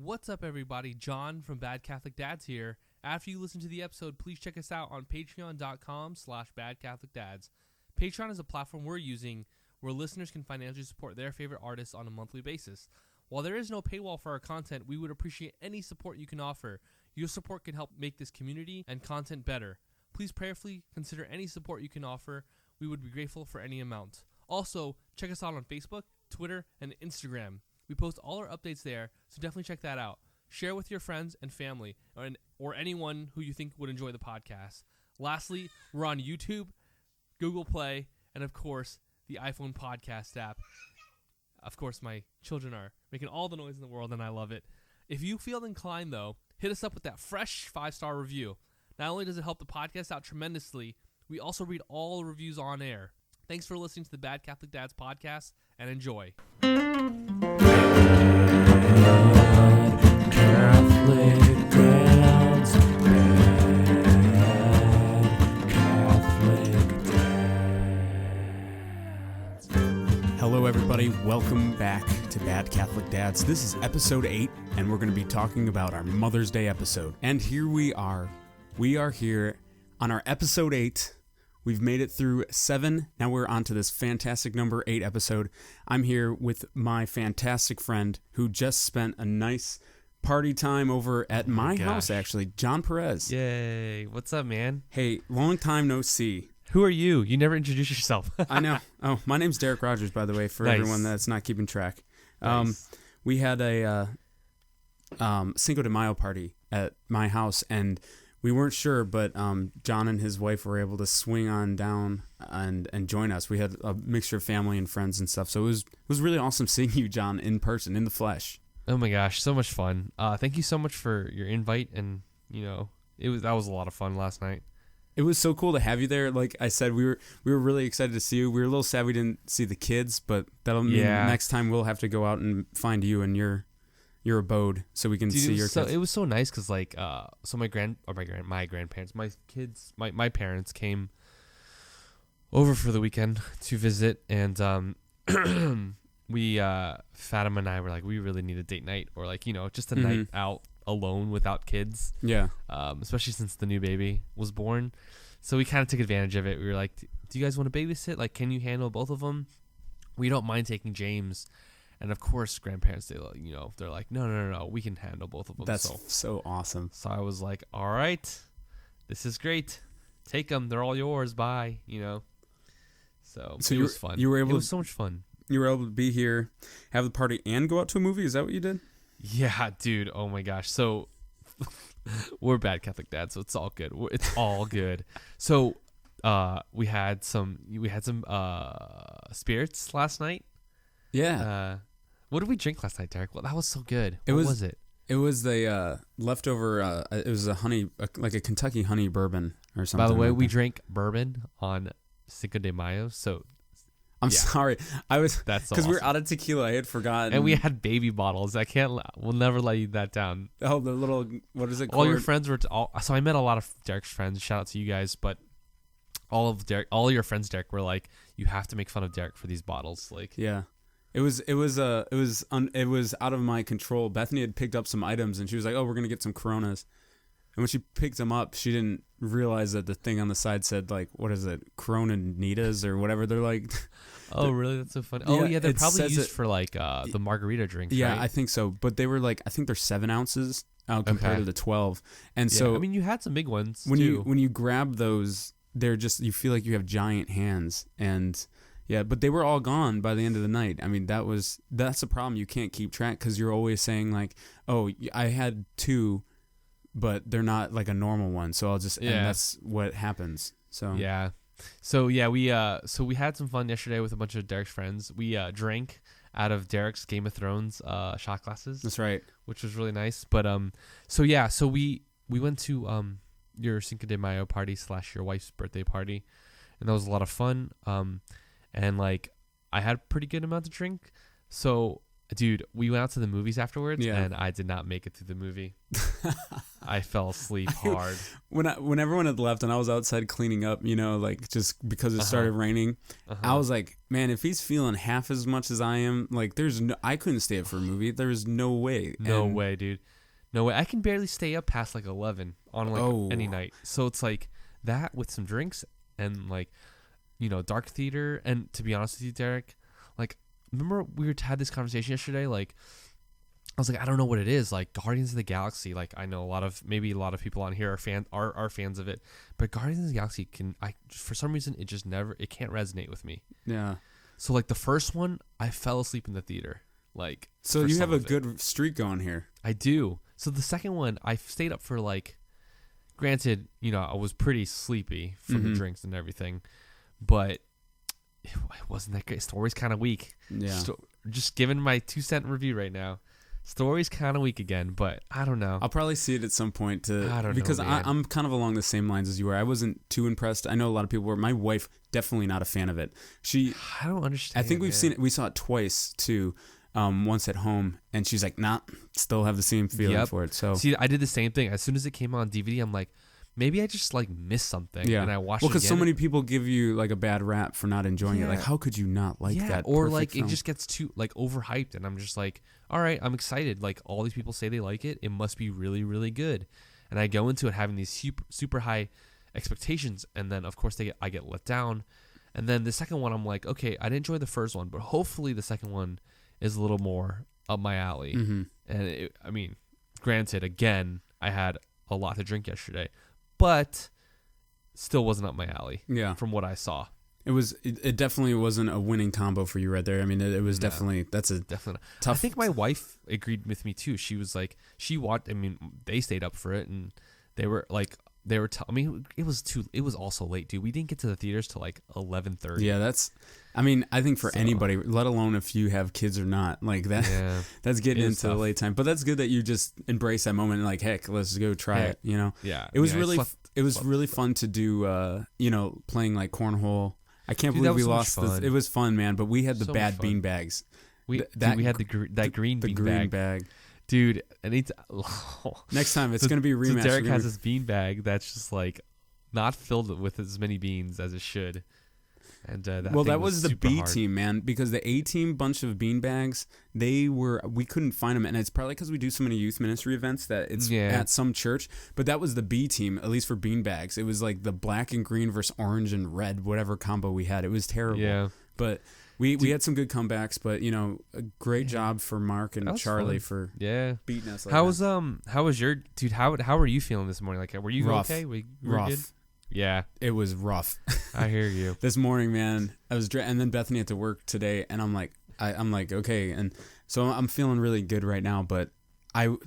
What's up, everybody? John from Bad Catholic Dads here. After you listen to the episode, please check us out on patreon.com/badcatholicdads. Patreon is a platform we're using where listeners can financially support their favorite artists on a monthly basis. While there is no paywall for our content, we would appreciate any support you can offer. Your support can help make this community and content better. Please prayerfully consider any support you can offer. We would be grateful for any amount. Also, check us out on Facebook, Twitter, and Instagram. We post all our updates there, so definitely check that out. Share with your friends and family, or anyone who you think would enjoy the podcast. Lastly, we're on YouTube, Google Play, and of course, the iPhone podcast app. Of course, my children are making all the noise in the world, and I love it. If you feel inclined, though, hit us up with that fresh 5-star review. Not only does it help the podcast out tremendously, we also read all the reviews on air. Thanks for listening to the Bad Catholic Dads podcast, and enjoy. Catholic Dads, Catholic Dads. Hello, everybody. Welcome back to Bad Catholic Dads. This is episode 8, and we're going to be talking about our Mother's Day episode. And here we are. We are here on our episode 8. We've made it through 7. Now we're on to this fantastic number 8 episode. I'm here with my fantastic friend who just spent a nice party time over at my house, actually. John Perez. Yay. What's up, man? Hey, long time no see. Who are you? You never introduced yourself. I know. Oh, my name's Derek Rogers, by the way, for everyone that's not keeping track. Nice. We had a Cinco de Mayo party at my house, and we weren't sure, but John and his wife were able to swing on down and join us. We had a mixture of family and friends and stuff, so it was really awesome seeing you, John, in person, in the flesh. Oh my gosh, so much fun. Thank you so much for your invite, and that was a lot of fun last night. It was so cool to have you there. Like I said, we were really excited to see you. We were a little sad we didn't see the kids, but that'll mean next time we'll have to go out and find you in your abode so we can see your kids. It was so nice because my grandparents, my parents came over for the weekend to visit, and Fatima and I were like, we really need a date night, or just a night out alone without kids. Yeah. Especially since the new baby was born, so we kind of took advantage of it. We were like, do you guys want to babysit? Like, can you handle both of them? We don't mind taking James. And of course, grandparents, they're like, no, we can handle both of them. That's so awesome. So I was like, all right, this is great. Take them. They're all yours. Bye. So it was fun. It was so much fun. You were able to be here, have the party, and go out to a movie? Is that what you did? Yeah, dude. Oh my gosh. So we're Bad Catholic Dads, so it's all good. It's all good. So we had some spirits last night. Yeah. What did we drink last night, Derek? Well, that was so good. What was it? It was the leftover. It was a Kentucky honey bourbon or something. By the way, we drank bourbon on Cinco de Mayo. So I'm sorry, that's because awesome. We were out of tequila. I had forgotten, and we had baby bottles. We'll never let you that down. Oh, the little, what is it called? All your friends were. So I met a lot of Derek's friends. Shout out to you guys, but all your friends, Derek, were like, you have to make fun of Derek for these bottles. Like, yeah. It was out of my control. Bethany had picked up some items, and she was like, "Oh, we're gonna get some Coronas." And when she picked them up, she didn't realize that the thing on the side said, like, what is it, Coronitas or whatever. They're like, oh, really? That's so funny. Oh, yeah, they're probably used for like the margarita drinks. Yeah, right? I think so. But they were like, I think they're 7 ounces compared to the 12. And so, I mean, you had some big ones when too. you grab those, they're just, you feel like you have giant hands. And yeah, but they were all gone by the end of the night. I mean, that's the problem. You can't keep track because you're always saying like, oh, I had 2, but they're not like a normal one. So I'll just, and that's what happens. So yeah. We had some fun yesterday with a bunch of Derek's friends. We drank out of Derek's Game of Thrones shot glasses. That's right. Which was really nice. But so we went to your Cinco de Mayo party / your wife's birthday party, and that was a lot of fun. And like I had a pretty good amount to drink, so Dude, we went out to the movies afterwards, Yeah. and I did not make it through the movie. I fell asleep hard. When everyone had left and I was outside cleaning up, like just because it started raining, I was like, man, if he's feeling half as much as I am, like I couldn't stay up for a movie. There's no way. No way, dude. No way. I can barely stay up past like 11 on like any night. So it's like that with some drinks and like, dark theater. And to be honest with you, Derek, like, remember we had this conversation yesterday? Like, I was like, I don't know what it is. Like Guardians of the Galaxy. Like I know a lot of people on here are fans of it, but Guardians of the Galaxy for some reason it can't resonate with me. Yeah. So like the first one, I fell asleep in the theater. Like so you have a good streak going here. I do. So the second one, I stayed up for like, granted, I was pretty sleepy from the drinks and everything, but it wasn't that great. Story's kind of weak. Yeah. Just giving my 2-cent review right now. Story's kind of weak again, but I don't know. I'll probably see it at some point I don't because know, man. I'm kind of along the same lines as you were. I wasn't too impressed. I know a lot of people were. My wife definitely not a fan of it. I don't understand. I think we've seen it. We saw it twice too. Once at home, and she's like, nah, still have the same feeling for it. So see, I did the same thing. As soon as it came on DVD, I'm like, maybe I just like missed something. Yeah. And I watched it because again. so many people give you like a bad rap for not enjoying it. Like, how could you not like that? Or like film? it just gets too like overhyped, and I'm just like, all right, I'm excited. Like all these people say they like it. It must be really, really good. And I go into it having these super high expectations, and then of course I get let down. And then the second one, I'm like, okay, I didn't enjoy the first one, but hopefully the second one is a little more up my alley. And I mean, granted, again, I had a lot to drink yesterday, but still wasn't up my alley. Yeah, from what I saw, it definitely wasn't a winning combo for you right there. I mean, it was definitely definitely tough. I think my wife agreed with me too. She was like, she watched. I mean, they stayed up for it, and they were telling me it was also late, dude. We didn't get to the theaters till like 11:30. Yeah, I think for anybody, let alone if you have kids or not, like that, that's getting into the late time. But that's good that you just embrace that moment and like, heck, let's go try it. Yeah. It was really fun to do. Playing like cornhole. I can't believe we lost this. It was fun, man. But we had the bad bean bags. We had the green bag. Dude, next time it's gonna be a rematch. So Derek has this bean bag that's just like not filled with as many beans as it should. And that was the B team, man, because the A team bunch of bean bags, we couldn't find them, and it's probably because we do so many youth ministry events that it's at some church. But that was the B team, at least for bean bags. It was like the black and green versus orange and red, whatever combo we had. It was terrible. Yeah, but we had some good comebacks. But a great job for Mark and Charlie for beating us. Like how was your dude? How were you feeling this morning? Like, were you okay? We were rough. Good? Yeah, it was rough. I hear you. This morning, man, I was and then Bethany had to work today, and I'm like, okay, and so I'm feeling really good right now. But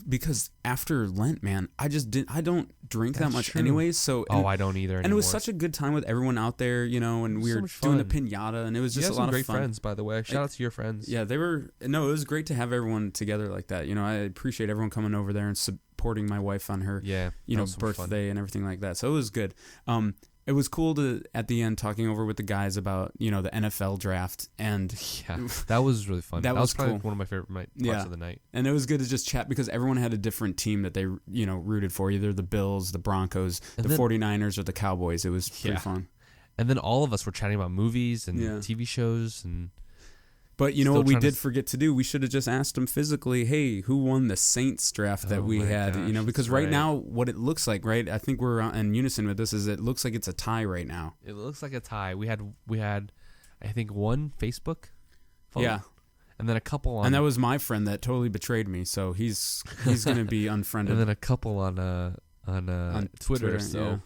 because after Lent, man, I don't drink that much anyways. So I don't either. And it was such a good time with everyone out there, and we were doing the pinata, and it was just a lot of fun. Great friends, by the way. Shout out to your friends. Yeah, they were. No, it was great to have everyone together like that. I appreciate everyone coming over there and supporting my wife on her, birthday and everything like that. So it was good. It was cool to at the end talking over with the guys about the NFL draft, and that was really fun. That was probably cool. One of my favorite parts of the night. And it was good to just chat because everyone had a different team that they rooted for, either the Bills, the Broncos, the 49ers, or the Cowboys. It was pretty fun. And then all of us were chatting about movies and TV shows and. But you know what we did forget to do? We should have just asked them physically, hey, who won the Saints draft that we had? Gosh, because right now, what it looks like, right? I think we're in unison with this, is it looks like it's a tie right now. It looks like a tie. We had I think one Facebook follow, and then a couple on. And that was my friend that totally betrayed me, so he's going to be unfriended. And then a couple on Twitter. So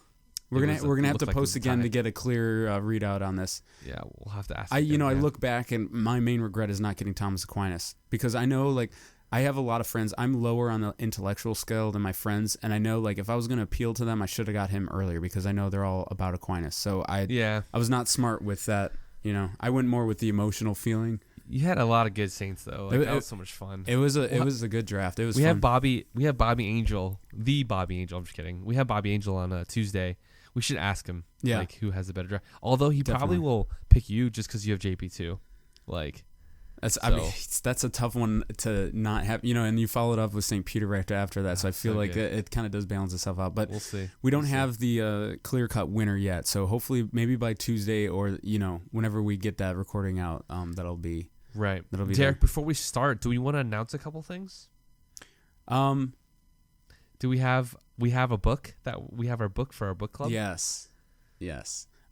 we're gonna have to post again to get a clear readout on this. Yeah, we'll have to ask. I look back and my main regret is not getting Thomas Aquinas, because I know I have a lot of friends. I'm lower on the intellectual scale than my friends, and I know if I was gonna appeal to them, I should have got him earlier because I know they're all about Aquinas. So I was not smart with that. I went more with the emotional feeling. You had a lot of good Saints though. That was so much fun. It was a good draft. It was. We have Bobby Angel, the Bobby Angel. I'm just kidding. We have Bobby Angel on Tuesday. We should ask him, who has the better draft. Although he probably will pick you just because you have JP too. That's a tough one to not have, and you followed up with St. Peter right after that. So I feel like it kind of does balance itself out, but we'll see. We don't have the clear-cut winner yet. So hopefully maybe by Tuesday or, whenever we get that recording out, that'll be right. That'll be Derek, before we start, do we want to announce a couple things? Do we have a book we have our book for our book club? Yes.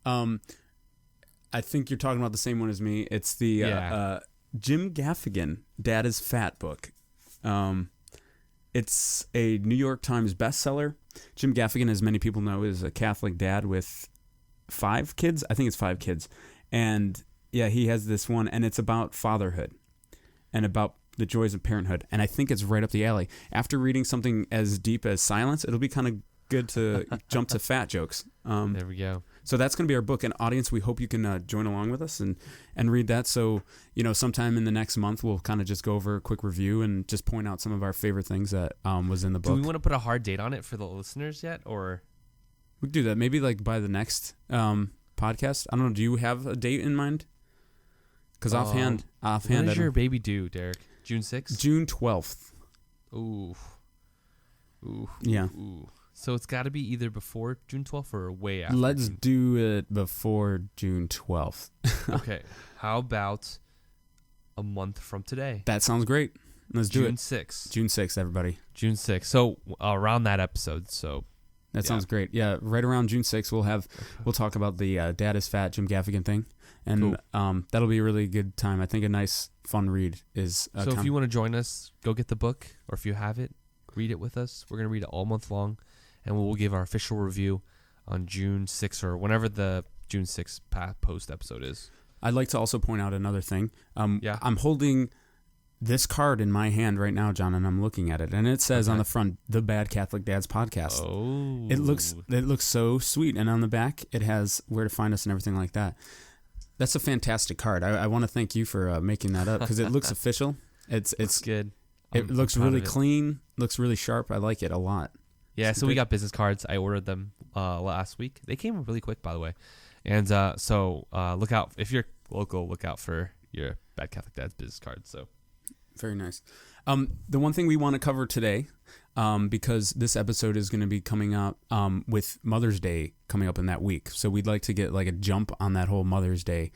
I think you're talking about the same one as me. It's the Jim Gaffigan, Dad is Fat book. It's a New York Times bestseller. Jim Gaffigan, as many people know, is a Catholic dad with 5 kids. I think it's 5 kids. And yeah, he has this one, and it's about fatherhood and about the joys of parenthood. And I think it's right up the alley. After reading something as deep as Silence, it'll be kind of good to jump to fat jokes. There we go. So that's going to be our book. And audience, we hope you can join along with us and read that. So, sometime in the next month, we'll kind of just go over a quick review and just point out some of our favorite things that was in the book. Do we want to put a hard date on it for the listeners yet? Or we could do that maybe like by the next podcast. I don't know. Do you have a date in mind? Because offhand. When is your baby due, Derek? June 6th? June 12th. Ooh. Yeah. Ooh. So it's got to be either before June 12th or way after. Let's do it before June 12th. Okay. How about a month from today? That sounds great. Let's do it. June 6th. June 6th, everybody. June 6th. So around that episode. So that sounds great. Yeah, right around June 6th, we'll talk about the Dad is Fat Jim Gaffigan thing. And that'll be a really good time. I think a nice, fun read is... so if you want to join us, go get the book. Or if you have it, read it with us. We're going to read it all month long. And we'll give our official review on June 6th or whenever the June 6th post episode is. I'd like to also point out another thing. Yeah. I'm holding this card in my hand right now, John, and I'm looking at it. And it says on the front, The Bad Catholic Dads Podcast. Oh. It looks so sweet. And on the back, it has where to find us and everything like that. That's a fantastic card. I want to thank you for making that up because it looks official. It's good. It looks really clean, looks really sharp. I like it a lot. Yeah, so we got business cards. I ordered them last week. They came really quick, by the way. And so look out. If you're local, look out for your Bad Catholic Dad's business cards. So very nice. The one thing we want to cover today, because this episode is going to be coming up with Mother's Day coming up in that week. So we'd like to get like a jump on that whole Mother's Day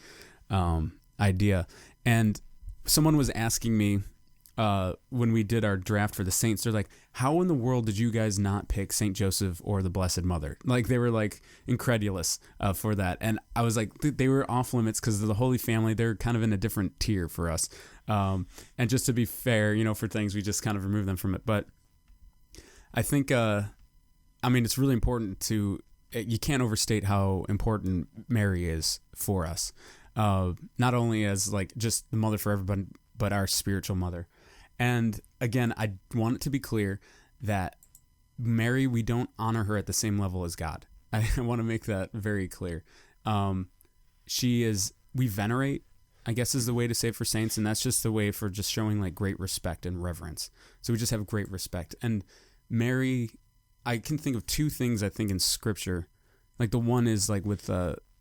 idea. And someone was asking me when we did our draft for the saints, they're like, how in the world did you guys not pick St. Joseph or the Blessed Mother? Like they were like incredulous for that. And I was like, they were off limits because of the Holy Family. They're kind of in a different tier for us. And just to be fair, for things, we just kind of remove them from it. But I think, it's really important you can't overstate how important Mary is for us. Not only as like just the mother for everybody, but our spiritual mother. And again, I want it to be clear that Mary, we don't honor her at the same level as God. I want to make that very clear. We venerate, I guess is the way to say it for saints, and that's just the way for just showing like great respect and reverence. So we just have great respect. And Mary, I can think of 2 things I think in Scripture. Like the one is like with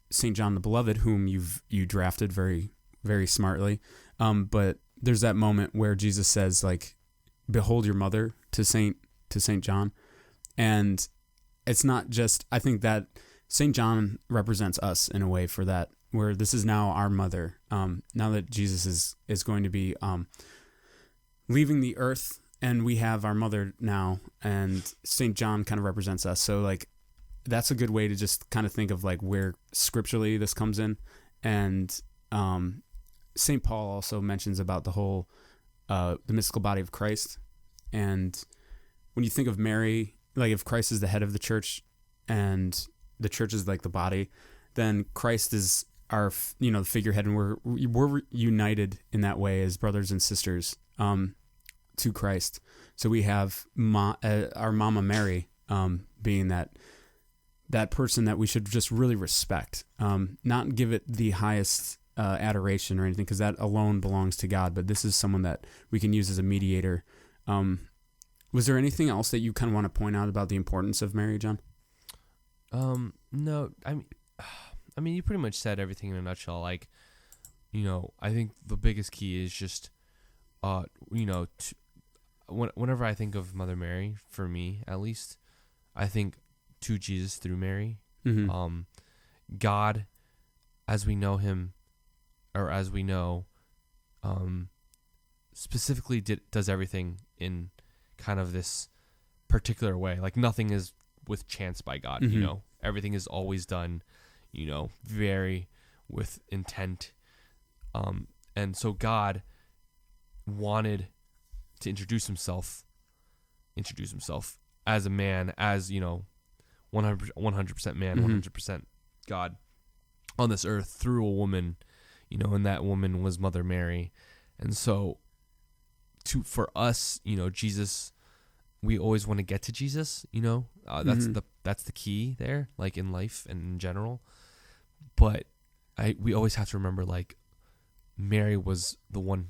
St. John the Beloved, whom you drafted very, very smartly. But there's that moment where Jesus says like, "Behold your mother" to Saint John, and it's not just. I think that St. John represents us in a way for that, where this is now our mother. Now that Jesus is going to be leaving the earth, and we have our mother now, and St. John kind of represents us. So like, that's a good way to just kind of think of like where scripturally this comes in, and St. Paul also mentions about the whole, the mystical body of Christ. And when you think of Mary, like if Christ is the head of the church and the church is like the body, then Christ is our, the figurehead, and we're united in that way as brothers and sisters, to Christ. So we have our Mama Mary, being that person that we should just really respect, not give it the highest adoration or anything, because that alone belongs to God. But this is someone that we can use as a mediator. Was there anything else that you kind of want to point out about the importance of Mary, John? No, I mean, you pretty much said everything in a nutshell. Like, I think the biggest key is just, whenever I think of Mother Mary, for me at least, I think to Jesus through Mary. Mm-hmm. God, as we know him, or as we know, specifically does everything in kind of this particular way. Like nothing is with chance by God, Mm-hmm. Everything is always done, very with intent. And so God wanted to introduce himself as a man, as 100% man, Mm-hmm. 100% God on this earth through a woman, and that woman was Mother Mary. And so for us, Jesus, we always want to get to Jesus, that's Mm-hmm. that's the key there, like in life and in general. But we always have to remember, like, Mary was the one,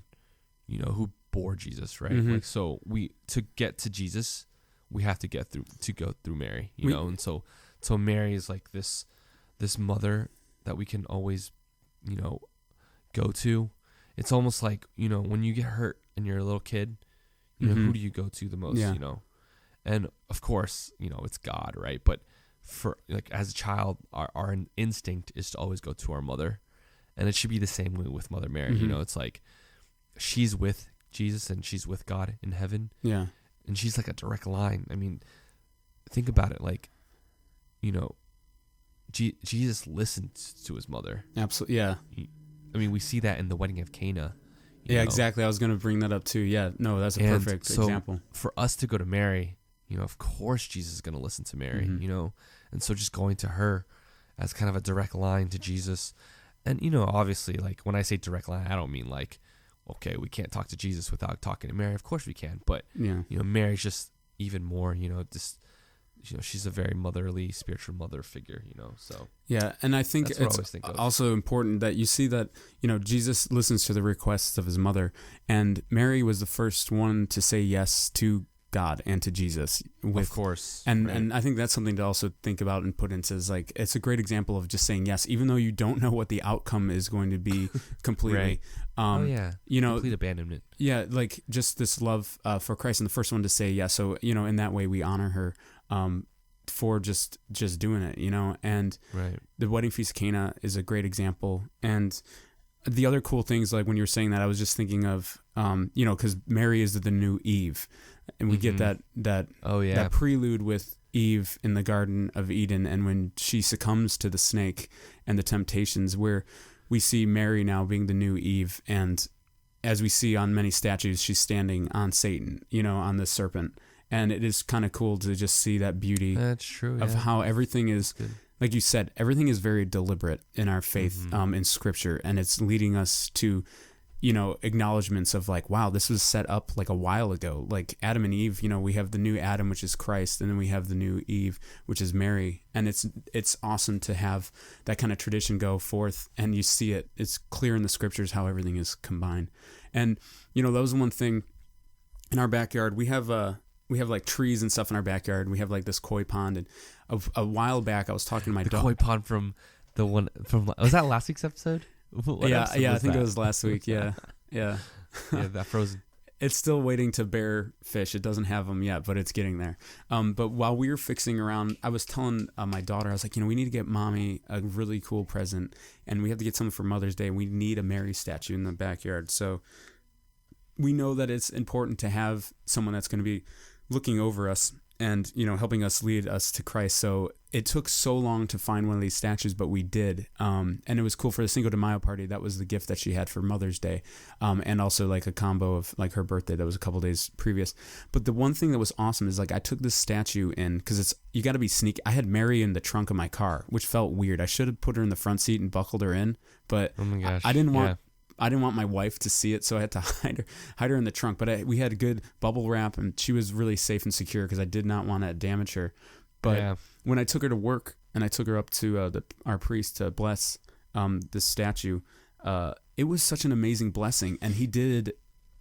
who bore Jesus, right? Mm-hmm. Like, so to get to Jesus, we have to go through Mary, and so Mary is like this mother that we can always, go to. It's almost like, when you get hurt and you're a little kid, Mm-hmm. who do you go to the most, Yeah. And of course, it's God, right? But for, like, as a child, our instinct is to always go to our mother. And it should be the same way with Mother Mary. Mm-hmm. It's like she's with Jesus and she's with God in heaven. Yeah. And she's like a direct line. I mean, think about it. Like, Jesus listened to his mother. Absolutely. Yeah. I mean, we see that in the wedding of Cana. Yeah, exactly. I was going to bring that up too. Yeah. No, that's a perfect example. For us to go to Mary, of course Jesus is going to listen to Mary, Mm-hmm. And so just going to her as kind of a direct line to Jesus. And, obviously, like, when I say direct line, I don't mean like, okay, we can't talk to Jesus without talking to Mary. Of course we can. But, Yeah. Mary's just even more, just, she's a very motherly, spiritual mother figure, so. Yeah, and I think That's what I it's always think of. also important that you see that, Jesus listens to the requests of his mother, and Mary was the first one to say yes to God and to Jesus. Of course. And right. and I think that's something to also think about and put into, is like, it's a great example of just saying yes, even though you don't know what the outcome is going to be completely. Right. Complete abandonment. Yeah, like just this love for Christ, and the first one to say yes. So, in that way we honor her for just doing it, and Right. the wedding feast of Cana is a great example. And the other cool things, like when you were saying that, I was just thinking of, because Mary is the new Eve, and we get that that prelude with Eve in the Garden of Eden, and when she succumbs to the snake and the temptations, where we see Mary now being the new Eve, and as we see on many statues, she's standing on Satan, on the serpent. And it is kind of cool to just see that beauty That's true. of how everything is, like you said, everything is very deliberate in our faith, in Scripture, and it's leading us to, acknowledgments of like, wow, this was set up like a while ago. Like Adam and Eve, we have the new Adam, which is Christ, and then we have the new Eve, which is Mary. And it's awesome to have that kind of tradition go forth, and you see it. It's clear in the Scriptures how everything is combined. And that was one thing in our backyard. We have like trees and stuff in our backyard. We have like this koi pond, and a while back I was talking to my dog. Koi pond from the one from, was that last week's episode? Yeah, I think it was last week. Yeah. Yeah, that frozen. It's still waiting to bear fish. It doesn't have them yet, but it's getting there. But while we were fixing around, I was telling my daughter, I was like, we need to get mommy a really cool present, and we have to get something for Mother's Day. We need a Mary statue in the backyard. So we know that it's important to have someone that's going to be looking over us and, helping us lead us to Christ. So it took so long to find one of these statues, but we did. And it was cool for the Cinco de Mayo party. That was the gift that she had for Mother's Day. And also like a combo of like her birthday that was a couple days previous. But the one thing that was awesome is like I took this statue in, because you got to be sneaky. I had Mary in the trunk of my car, which felt weird. I should have put her in the front seat and buckled her in, but Oh my gosh. I didn't want my wife to see it, so I had to hide her in the trunk. But we had good bubble wrap, and she was really safe and secure because I did not want to damage her. But when I took her to work and I took her up to our priest to bless this statue, it was such an amazing blessing. And he did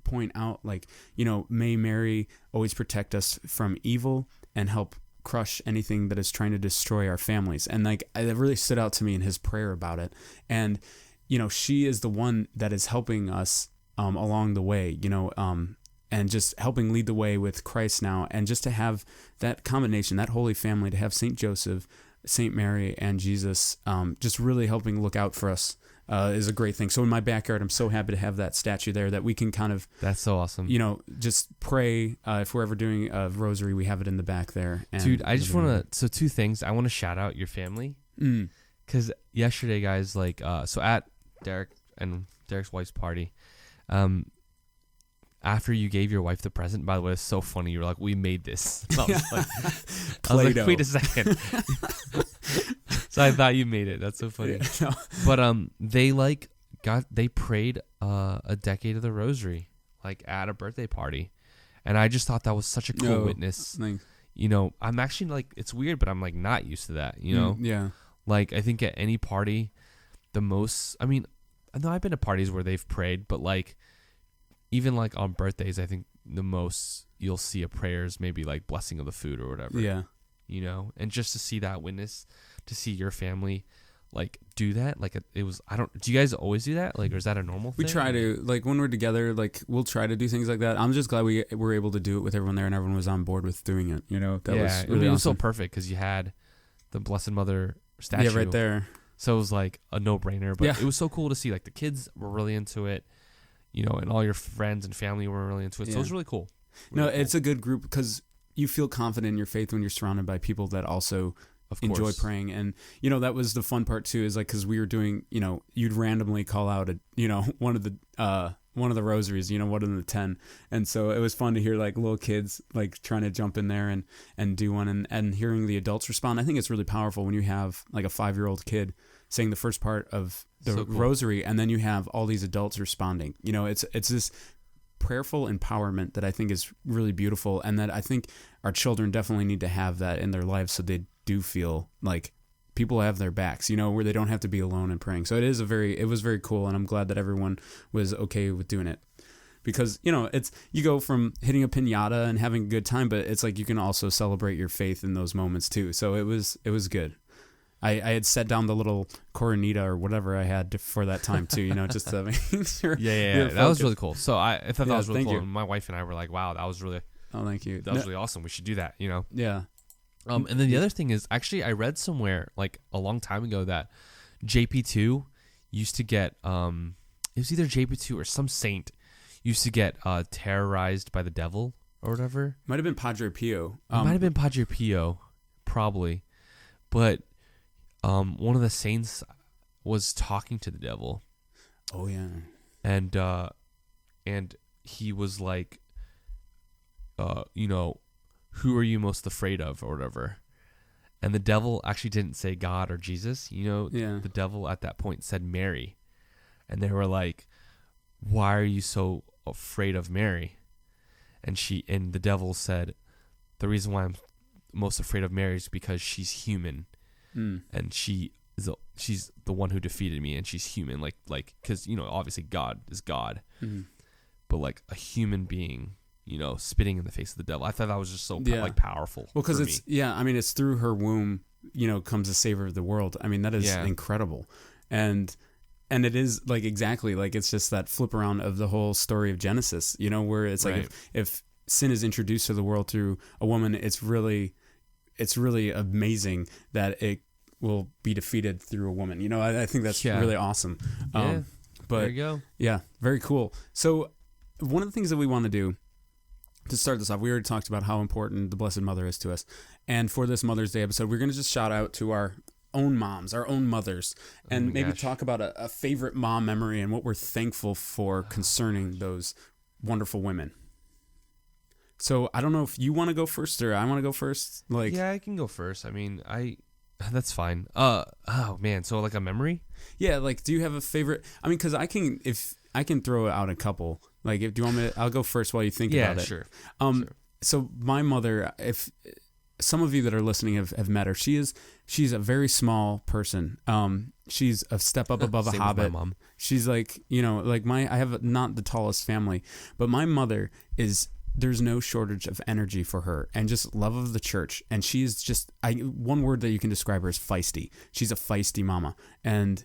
point out, like, may Mary always protect us from evil and help crush anything that is trying to destroy our families. And like, it really stood out to me in his prayer about it. And she is the one that is helping us along the way, and just helping lead the way with Christ now. And just to have that combination, that Holy Family, to have St. Joseph, St. Mary, and Jesus just really helping look out for us is a great thing. So in my backyard, I'm so happy to have that statue there that we can kind of... That's so awesome. Just pray. If we're ever doing a rosary, we have it in the back there. And dude, I just want to... So two things. I want to shout out your family. Because yesterday, guys, so at Derek and Derek's wife's party, after you gave your wife the present, by the way, it's so funny. You were like, we made this. I was like, wait a second. So I thought you made it. That's so funny. Yeah, no. But they prayed a decade of the Rosary, at a birthday party. And I just thought that was such a cool witness. Thanks. I'm actually it's weird, but I'm not used to that, Yeah. I think at any party, I know I've been to parties where they've prayed, but even on birthdays, I think the most you'll see a prayer is maybe blessing of the food or whatever. Yeah. And just to see that witness, to see your family do that, do you guys always do that? Or is that a normal thing? We try to, when we're together, we'll try to do things like that. I'm just glad we were able to do it with everyone there and everyone was on board with doing it. That was really awesome. It was so perfect because you had the Blessed Mother statue. Yeah, right there. So it was a no-brainer, but it was so cool to see the kids were really into it, and all your friends and family were really into it. So it was really cool. It's a good group because you feel confident in your faith when you're surrounded by people that also enjoy praying. And, that was the fun part too, is because we were doing, you'd randomly call out one of the rosaries, one of the 10. And so it was fun to hear little kids trying to jump in there and do one and hearing the adults respond. I think it's really powerful when you have a 5-year-old kid saying the first part of the rosary, and then you have all these adults responding. It's this prayerful empowerment that I think is really beautiful, and that I think our children definitely need to have that in their lives, so they do feel like people have their backs, where they don't have to be alone in praying. So it was very cool, and I'm glad that everyone was okay with doing it. Because, you go from hitting a piñata and having a good time, but it's you can also celebrate your faith in those moments too. So it was good. I had set down the little coronita or whatever I had for that time too, just to make sure. Yeah. That was really cool. So I thought that was really cool. And my wife and I were like, wow, that was really... Oh, thank you. That was really awesome. We should do that, Yeah. And then the other thing is, actually, I read somewhere a long time ago that JP2 used to get, it was either JP2 or some saint used to get terrorized by the devil or whatever. Might have been Padre Pio. It might have been Padre Pio, probably. But one of the saints was talking to the devil. Oh, yeah. And he was like, who are you most afraid of or whatever? And the devil actually didn't say God or Jesus. The devil at that point said Mary. And they were like, why are you so afraid of Mary? And the devil said, the reason why I'm most afraid of Mary is because she's human. And she's the one who defeated me, and she's human, because obviously God is God, but a human being, spitting in the face of the devil. I thought that was just so powerful. Well, because it's through her womb, comes the Savior of the world. I mean, that is incredible, and it is exactly it's just that flip around of the whole story of Genesis, where it's right. if sin is introduced to the world through a woman, it's really amazing that it will be defeated through a woman. I think that's really awesome. But there you go. Yeah, very cool. So one of the things that we want to do to start this off, we already talked about how important the Blessed Mother is to us. And for this Mother's Day episode, we're going to just shout out to our own moms, our own mothers, and maybe talk about a favorite mom memory and what we're thankful for concerning those wonderful women. So I don't know if you want to go first or I want to go first. Yeah, I can go first. I mean, that's fine. Oh man, so a memory? Yeah, do you have a favorite? I mean, because I can throw out a couple. Do you want me to? I'll go first while you think about it. Sure. Sure. So my mother, if some of you that are listening have met her, she's a very small person. She's a step up above a hobbit. My mom. She's I have not the tallest family, but my mother is. There's no shortage of energy for her and just love of the church. And she's just, one word that you can describe her is feisty. She's a feisty mama. And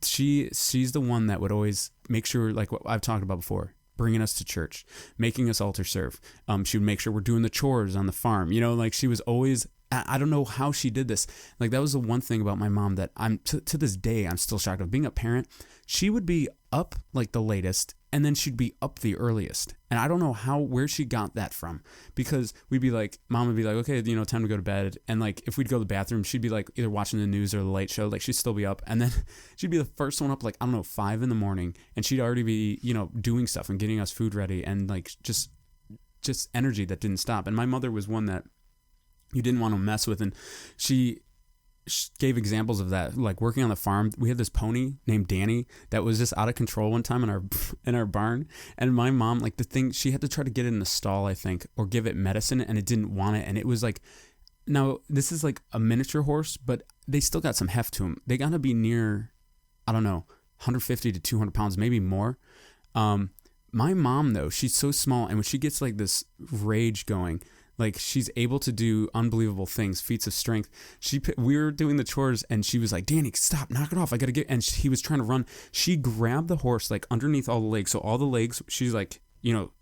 she's the one that would always make sure, like what I've talked about before, bringing us to church, making us altar serve. She would make sure we're doing the chores on the farm. Like she was always, I don't know how she did this. Like that was the one thing about my mom that I'm to this day, I'm still shocked of. Being a parent, she would be up like the latest and then she'd be up the earliest. And I don't know where she got that from, because we'd be like, mom would be like, okay, time to go to bed. And like, if we'd go to the bathroom, she'd be like either watching the news or the late show, like she'd still be up. And then she'd be the first one up, like, I don't know, 5 a.m. And she'd already be, doing stuff and getting us food ready, and like just energy that didn't stop. And my mother was one that you didn't want to mess with. And she gave examples of that, like working on the farm. We had this pony named Danny that was just out of control one time in our barn, and my mom, like, she had to try to get it in the stall, I think, or give it medicine, and it didn't want it. And it was like, now this is like a miniature horse, but they still got some heft to them. They got to be near, I don't know, 150 to 200 pounds, maybe more. My mom, though, she's so small, and when she gets like this rage going, like she's able to do unbelievable things, feats of strength. We were doing the chores and she was like, Danny, stop, knock it off. I got to get, and he was trying to run. She grabbed the horse like underneath all the legs. So all the legs, she's like,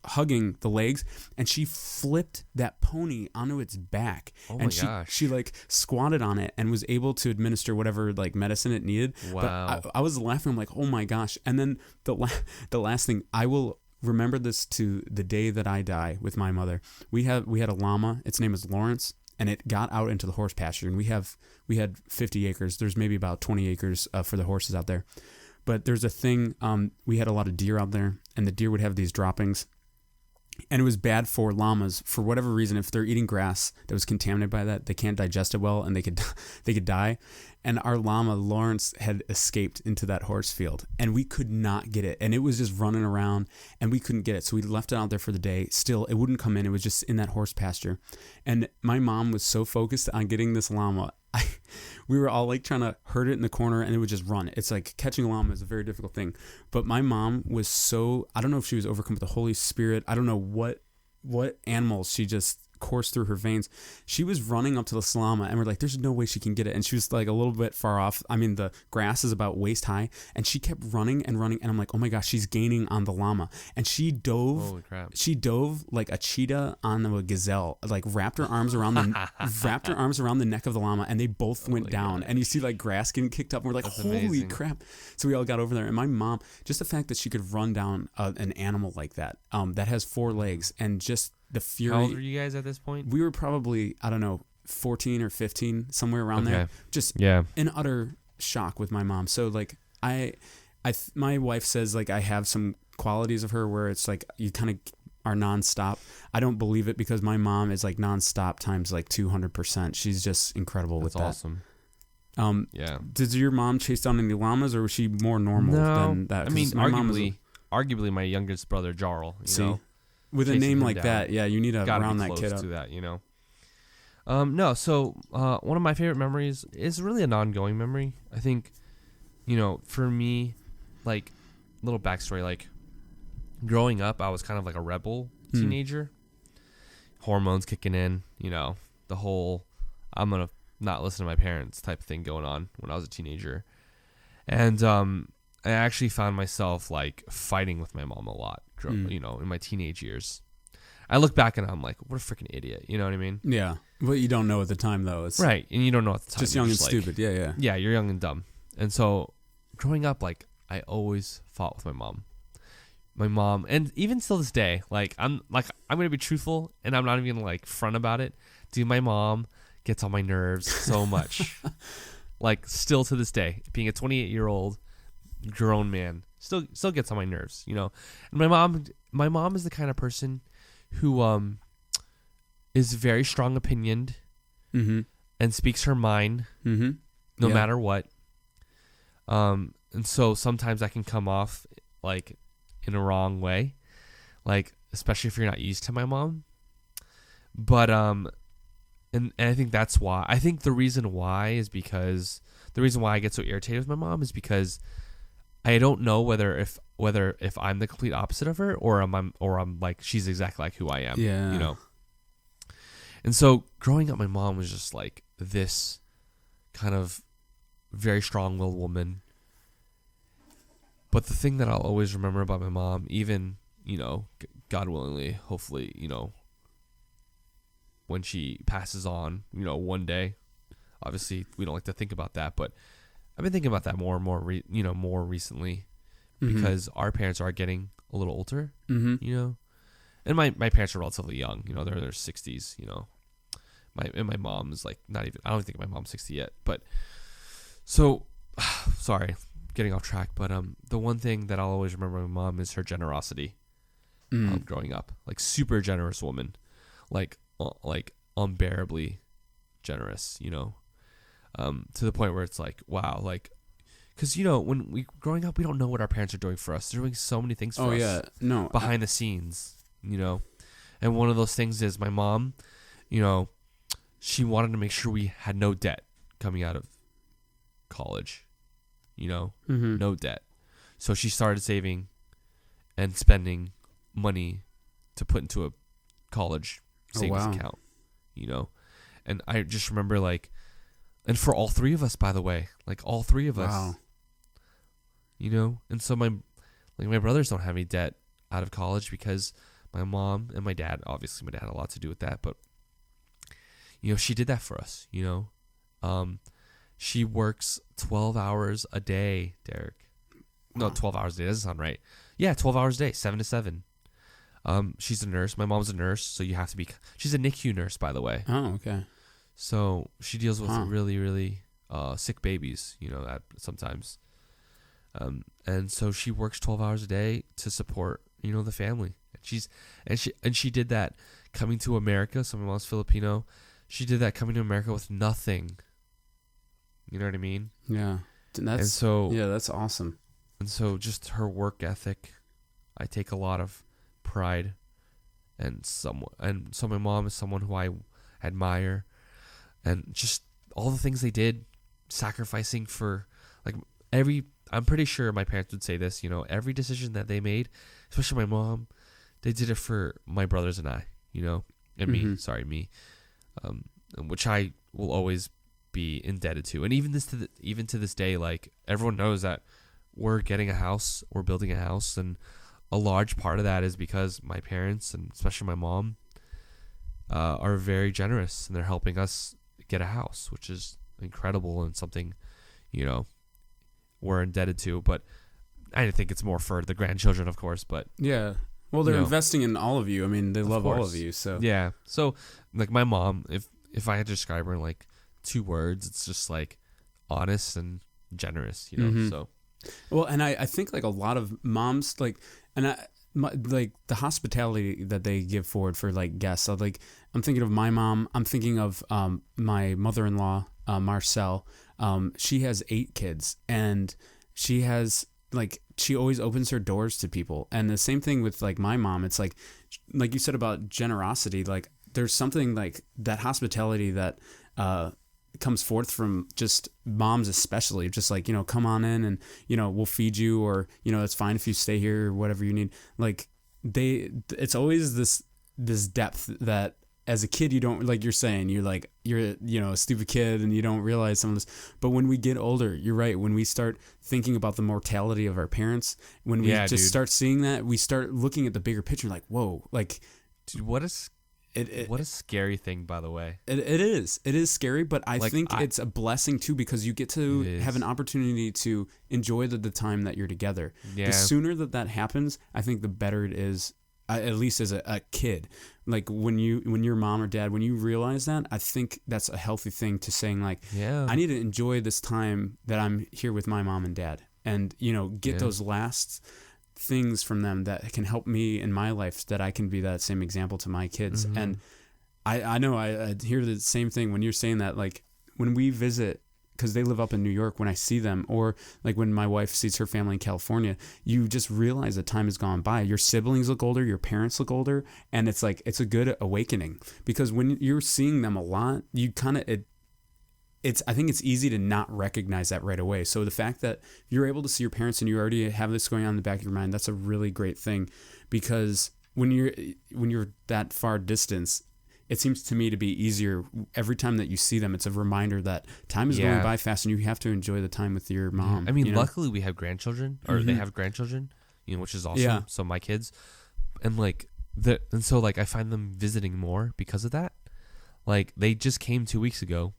hugging the legs, and she flipped that pony onto its back. Oh and my gosh. She like squatted on it and was able to administer whatever like medicine it needed. Wow. But I was laughing. I'm like, oh my gosh. And then the last thing, I will remember this to the day that I die with my mother. We had a llama. Its name is Lawrence, and it got out into the horse pasture. And we had 50 acres. There's maybe about 20 acres for the horses out there. But there's a thing. We had a lot of deer out there, and the deer would have these droppings. And it was bad for llamas for whatever reason. If they're eating grass that was contaminated by that, they can't digest it well, and they could die. And our llama, Lawrence, had escaped into that horse field, and we could not get it. And it was just running around, and we couldn't get it. So we left it out there for the day. Still, it wouldn't come in. It was just in that horse pasture. And my mom was so focused on getting this llama. We were all like trying to herd it in the corner, and it would just run. It's like catching a llama is a very difficult thing. But my mom was so, I don't know if she was overcome with the Holy Spirit. I don't know what animals she just coursed through her veins. She was running up to the llama, and we're like, there's no way she can get it. And she was like a little bit far off. I mean, the grass is about waist high, and she kept running and running. And I'm like, oh my gosh, she's gaining on the llama. And she dove. Holy crap. She dove like a cheetah on a gazelle, like wrapped her arms around the neck of the llama, and they both went down. God. And you see like grass getting kicked up, and we're like, that's holy amazing. Crap. So we all got over there. And my mom, just the fact that she could run down an animal like that, that has 4 legs, and just the fury. How old were you guys at this point? We were probably, I don't know, 14 or 15, somewhere around there. Just in utter shock with my mom. So like my wife says like I have some qualities of her where it's like you kind of are nonstop. I don't believe it, because my mom is like nonstop times like 200%. She's just incredible with that. That's awesome. Did your mom chase down any llamas, or was she more normal than that? I mean, arguably my youngest brother, Jarl. You know? With a name like that, you need to round that kid up. To that, No, so one of my favorite memories is really an ongoing memory. I think, for me, like, little backstory, like, growing up, I was kind of like a rebel teenager. Hormones kicking in, the whole I'm going to not listen to my parents type of thing going on when I was a teenager. And I actually found myself, like, fighting with my mom a lot. In my teenage years. I look back and I'm like, what a freaking idiot. You know what I mean? Yeah. But you don't know at the time, though. It's right. And you don't know at the time. Just young and stupid. Yeah. Yeah, you're young and dumb. And so growing up, like, I always fought with my mom. My mom, and even still this day, I'm going to be truthful, and I'm not even going to, like, front about it. Dude, my mom gets on my nerves so much. Like, still to this day, being a 28-year-old grown man, still gets on my nerves, And my mom is the kind of person who is very strong opinioned and speaks her mind no matter what. And so sometimes I can come off like in a wrong way, like especially if you're not used to my mom. But and I think that's why. I think the reason why I get so irritated with my mom is because I don't know whether if I'm the complete opposite of her or I'm like she's exactly like who I am. Yeah. And so growing up, my mom was just like this kind of very strong-willed woman, But the thing that I'll always remember about my mom, even, God willingly, hopefully, when she passes on, one day, obviously we don't like to think about that, but I've been thinking about that more and more, more recently, because our parents are getting a little older, and my parents are relatively young, they're in their 60s, my mom is like not even, I don't think my mom's 60 yet, but so, sorry, getting off track, but the one thing that I'll always remember my mom is her generosity, growing up, like super generous woman, like unbearably generous, to the point where it's like, wow, like, because when we growing up, we don't know what our parents are doing for us. They're doing so many things for us. Behind the scenes, and one of those things is my mom, she wanted to make sure we had no debt coming out of college, no debt. So she started saving and spending money to put into a college savings account, and I just remember like, and for all three of us, by the way, like all three of us, and so my brothers don't have any debt out of college because my mom and my dad, obviously my dad had a lot to do with that, but she did that for us, she works 12 hours a day, Derek. No, 12 hours a day. That doesn't sound right. Yeah, 12 hours a day, 7 to 7. She's a nurse. My mom's a nurse, so you have to be. She's a NICU nurse, by the way. Oh, okay. So she deals with really, really sick babies, that sometimes. And so she works 12 hours a day to support, the family. She did that coming to America. So my mom's Filipino. She did that coming to America with nothing. You know what I mean? Yeah. That's awesome. And so just her work ethic, I take a lot of pride, and so my mom is someone who I admire, and just all the things they did, sacrificing for like I'm pretty sure my parents would say this, every decision that they made, especially my mom, they did it for my brothers and I, and me, which I will always be indebted to. And even to this day, like everyone knows that we're getting a house, we're building a house, and a large part of that is because my parents, and especially my mom, are very generous, and they're helping us get a house, which is incredible and something, we're indebted to. But I think it's more for the grandchildren, of course. But yeah, well, they're investing in all of you. I mean, they love all of you. So yeah. So like my mom, if I had to describe her in like 2 words, it's just like honest and generous. So. Well, and I think like a lot of moms like. And like the hospitality that they give forward for like guests. So like I'm thinking of my mom. I'm thinking of my mother-in-law, Marcel. She has 8 kids, and she always opens her doors to people. And the same thing with like my mom. It's like you said about generosity. Like there's something like that hospitality that comes forth from just moms, especially just like, come on in and, we'll feed you, or, it's fine if you stay here or whatever you need. Like it's always this depth that as a kid, you don't, like you're saying, you're a stupid kid and you don't realize some of this. But when we get older, you're right. When we start thinking about the mortality of our parents, when we start seeing that, we start looking at the bigger picture, like, whoa, like, dude, what a scary thing, by the way. It is scary, but I think it's a blessing too, because you get to have an opportunity to enjoy the time that you're together. Yeah. The sooner that happens, I think the better it is, at least as a kid. Like when your mom or dad, when you realize that, I think that's a healthy thing to saying like, I need to enjoy this time that I'm here with my mom and dad, and get those last things from them that can help me in my life, that I can be that same example to my kids. And I know I hear the same thing when you're saying that, like when we visit, because they live up in New York, when I see them, or like when my wife sees her family in California, you just realize that time has gone by. Your siblings look older, your parents look older, and it's like, it's a good awakening, because when you're seeing them a lot, you kind of, I think it's easy to not recognize that right away. So the fact that you're able to see your parents and you already have this going on in the back of your mind, that's a really great thing, because when you're that far distance, it seems to me to be easier every time that you see them. It's a reminder that time is going by fast, and you have to enjoy the time with your mom. I mean, you know? luckily we have grandchildren, or they have grandchildren, which is awesome. Yeah. So my kids, and so I find them visiting more because of that. Like they just came 2 weeks ago,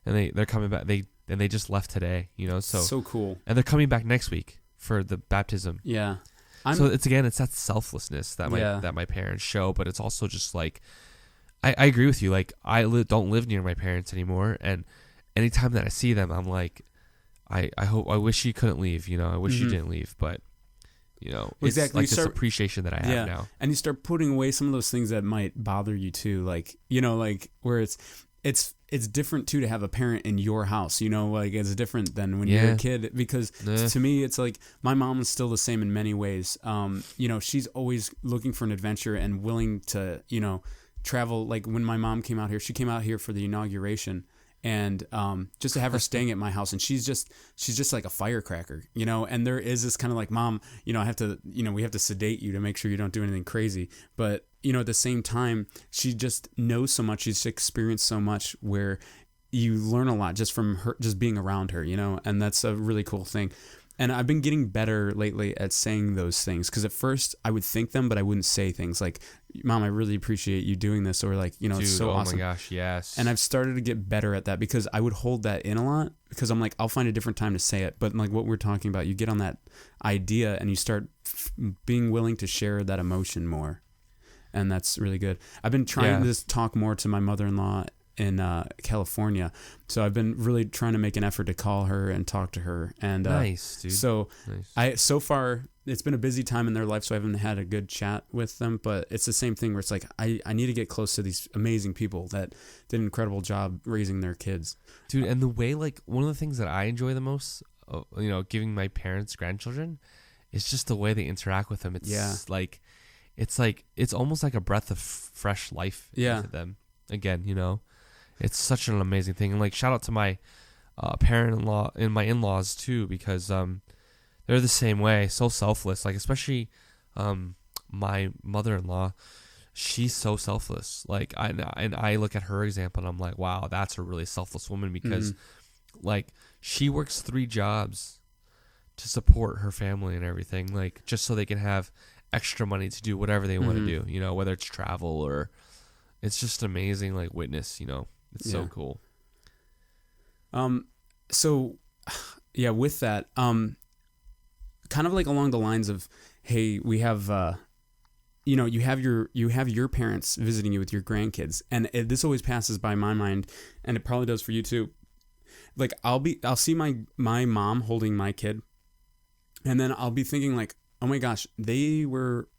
and they're coming back. They just left today. So cool. And they're coming back next week for the baptism. Yeah. So it's that selflessness that my parents show, but it's also just like I agree with you. Like I don't live near my parents anymore, and anytime that I see them, I'm like, I wish you couldn't leave. I wish you didn't leave, but it's exactly. like this appreciation that I have now. And you start putting away some of those things that might bother you too, like where it's different too to have a parent in your house, like it's different than when you're a kid, because to me it's like my mom is still the same in many ways. She's always looking for an adventure and willing to travel. Like when my mom came out here, she came out here for the inauguration, and just to have her staying at my house, and she's just like a firecracker, and there is this kind of like, Mom, I have to, we have to sedate you to make sure you don't do anything crazy, but at the same time, she just knows so much, she's experienced so much, where you learn a lot just from her, just being around her, and that's a really cool thing. And I've been getting better lately at saying those things, because at first I would think them, but I wouldn't say things like, Mom, I really appreciate you doing this, or like, Dude, it's so awesome. Oh my gosh, yes. And I've started to get better at that, because I would hold that in a lot, because I'm like, I'll find a different time to say it. But like what we're talking about, you get on that idea and you start being willing to share that emotion more. And that's really good. I've been trying to talk more to my mother-in-law in California, so I've been really trying to make an effort to call her and talk to her. And nice, dude. So far it's been a busy time in their life, so I haven't had a good chat with them. But it's the same thing where it's like I need to get close to these amazing people that did an incredible job raising their kids, dude. And the way, like, one of the things that I enjoy the most, giving my parents grandchildren, is just the way they interact with them. It's almost like a breath of fresh life into them again. It's such an amazing thing. And like, shout out to my parent-in-law and my in-laws too, because they're the same way, so selfless. Like, especially my mother-in-law, she's so selfless. Like, I look at her example and I'm like, wow, that's a really selfless woman, because like, she works 3 jobs to support her family and everything, like, just so they can have extra money to do whatever they want to do, whether it's travel or it's just amazing, like, witness, it's so cool. So yeah, with that, kind of like along the lines of, hey, we have, you have your parents visiting you with your grandkids, and this always passes by my mind, and it probably does for you too. Like, I'll see my mom holding my kid, and then I'll be thinking like, oh my gosh, they were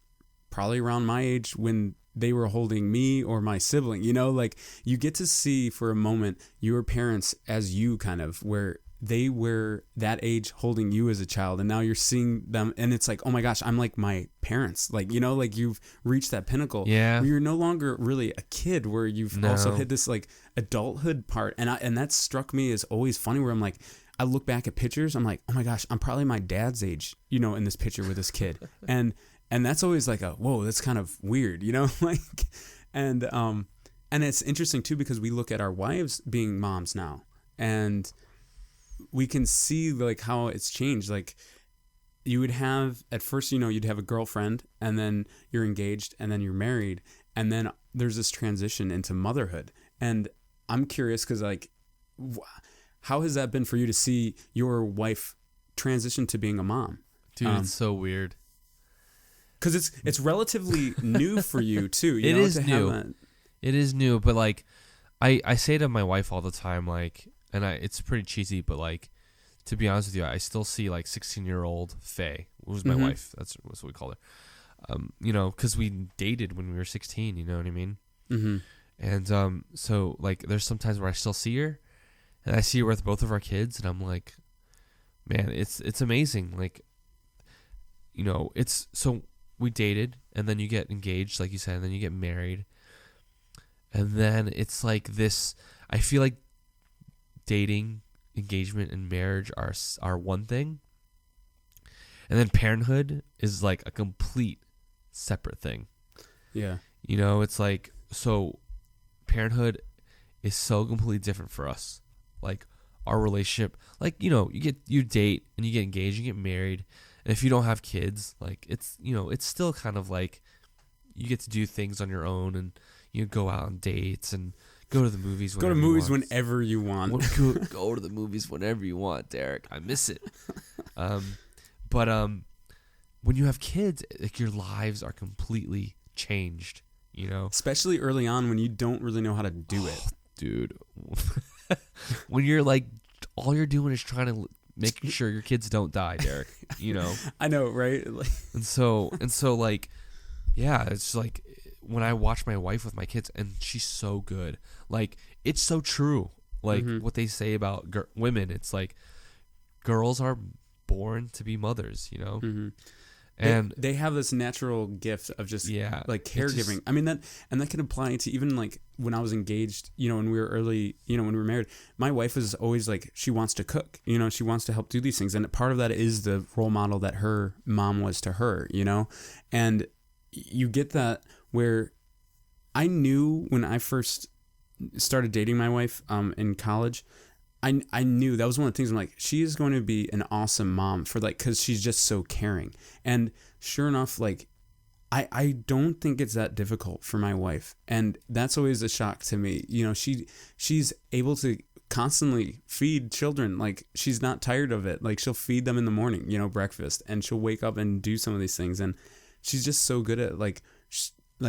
probably around my age when they were holding me or my sibling, like, you get to see for a moment your parents as you, kind of, where they were that age holding you as a child, and now you're seeing them, and it's like, oh my gosh, I'm like my parents, like, like you've reached that pinnacle where you're no longer really a kid, where you've also hit this like adulthood part. And that struck me as always funny, where I'm like, I look back at pictures, I'm like, oh my gosh, I'm probably my dad's age, in this picture with this kid. And that's always like whoa, that's kind of weird, like, and it's interesting too, because we look at our wives being moms now, and we can see like how it's changed. Like, you would have, at first, you'd have a girlfriend, and then you're engaged, and then you're married, and then there's this transition into motherhood. And I'm curious, because like, how has that been for you to see your wife transition to being a mom? Dude, it's so weird. Because it's relatively new for you too. It is new. It is new, but like, I say to my wife all the time, like, and it's pretty cheesy, but like, to be honest with you, I still see like 16-year-old Faye, who's my wife. That's what we call her. Because we dated when we were 16. You know what I mean? Mm-hmm. And so like, there's sometimes where I still see her, and I see her with both of our kids, and I'm like, man, it's amazing. Like, it's so. We dated, and then you get engaged, like you said, and then you get married. And then it's like this, I feel like dating, engagement, and marriage are one thing. And then parenthood is like a complete separate thing. Yeah. It's like, so parenthood is so completely different for us. Like our relationship, like, you date and you get engaged, you get married, and if you don't have kids, like it's still kind of like you get to do things on your own, and you go out on dates and go to the movies. Whenever you want. Go to the movies whenever you want, Derek. I miss it. But when you have kids, like your lives are completely changed. Especially early on when you don't really know how to do it, dude. When you're like, all you're doing is trying to making sure your kids don't die, Derek. I know, right? and so like, yeah, it's like when I watch my wife with my kids, and she's so good. Like, it's so true. Like what they say about women, it's like girls are born to be mothers. And they have this natural gift of just like caregiving. I mean, that can apply to even like when I was engaged, when we were early, when we were married, my wife was always like, she wants to cook, she wants to help do these things. And part of that is the role model that her mom was to her, and you get that where I knew when I first started dating my wife in college, I knew that was one of the things. I'm like, she is going to be an awesome mom because she's just so caring. And sure enough, like, I don't think it's that difficult for my wife. And that's always a shock to me. She's able to constantly feed children. Like, she's not tired of it. Like, she'll feed them in the morning, breakfast, and she'll wake up and do some of these things. And she's just so good at like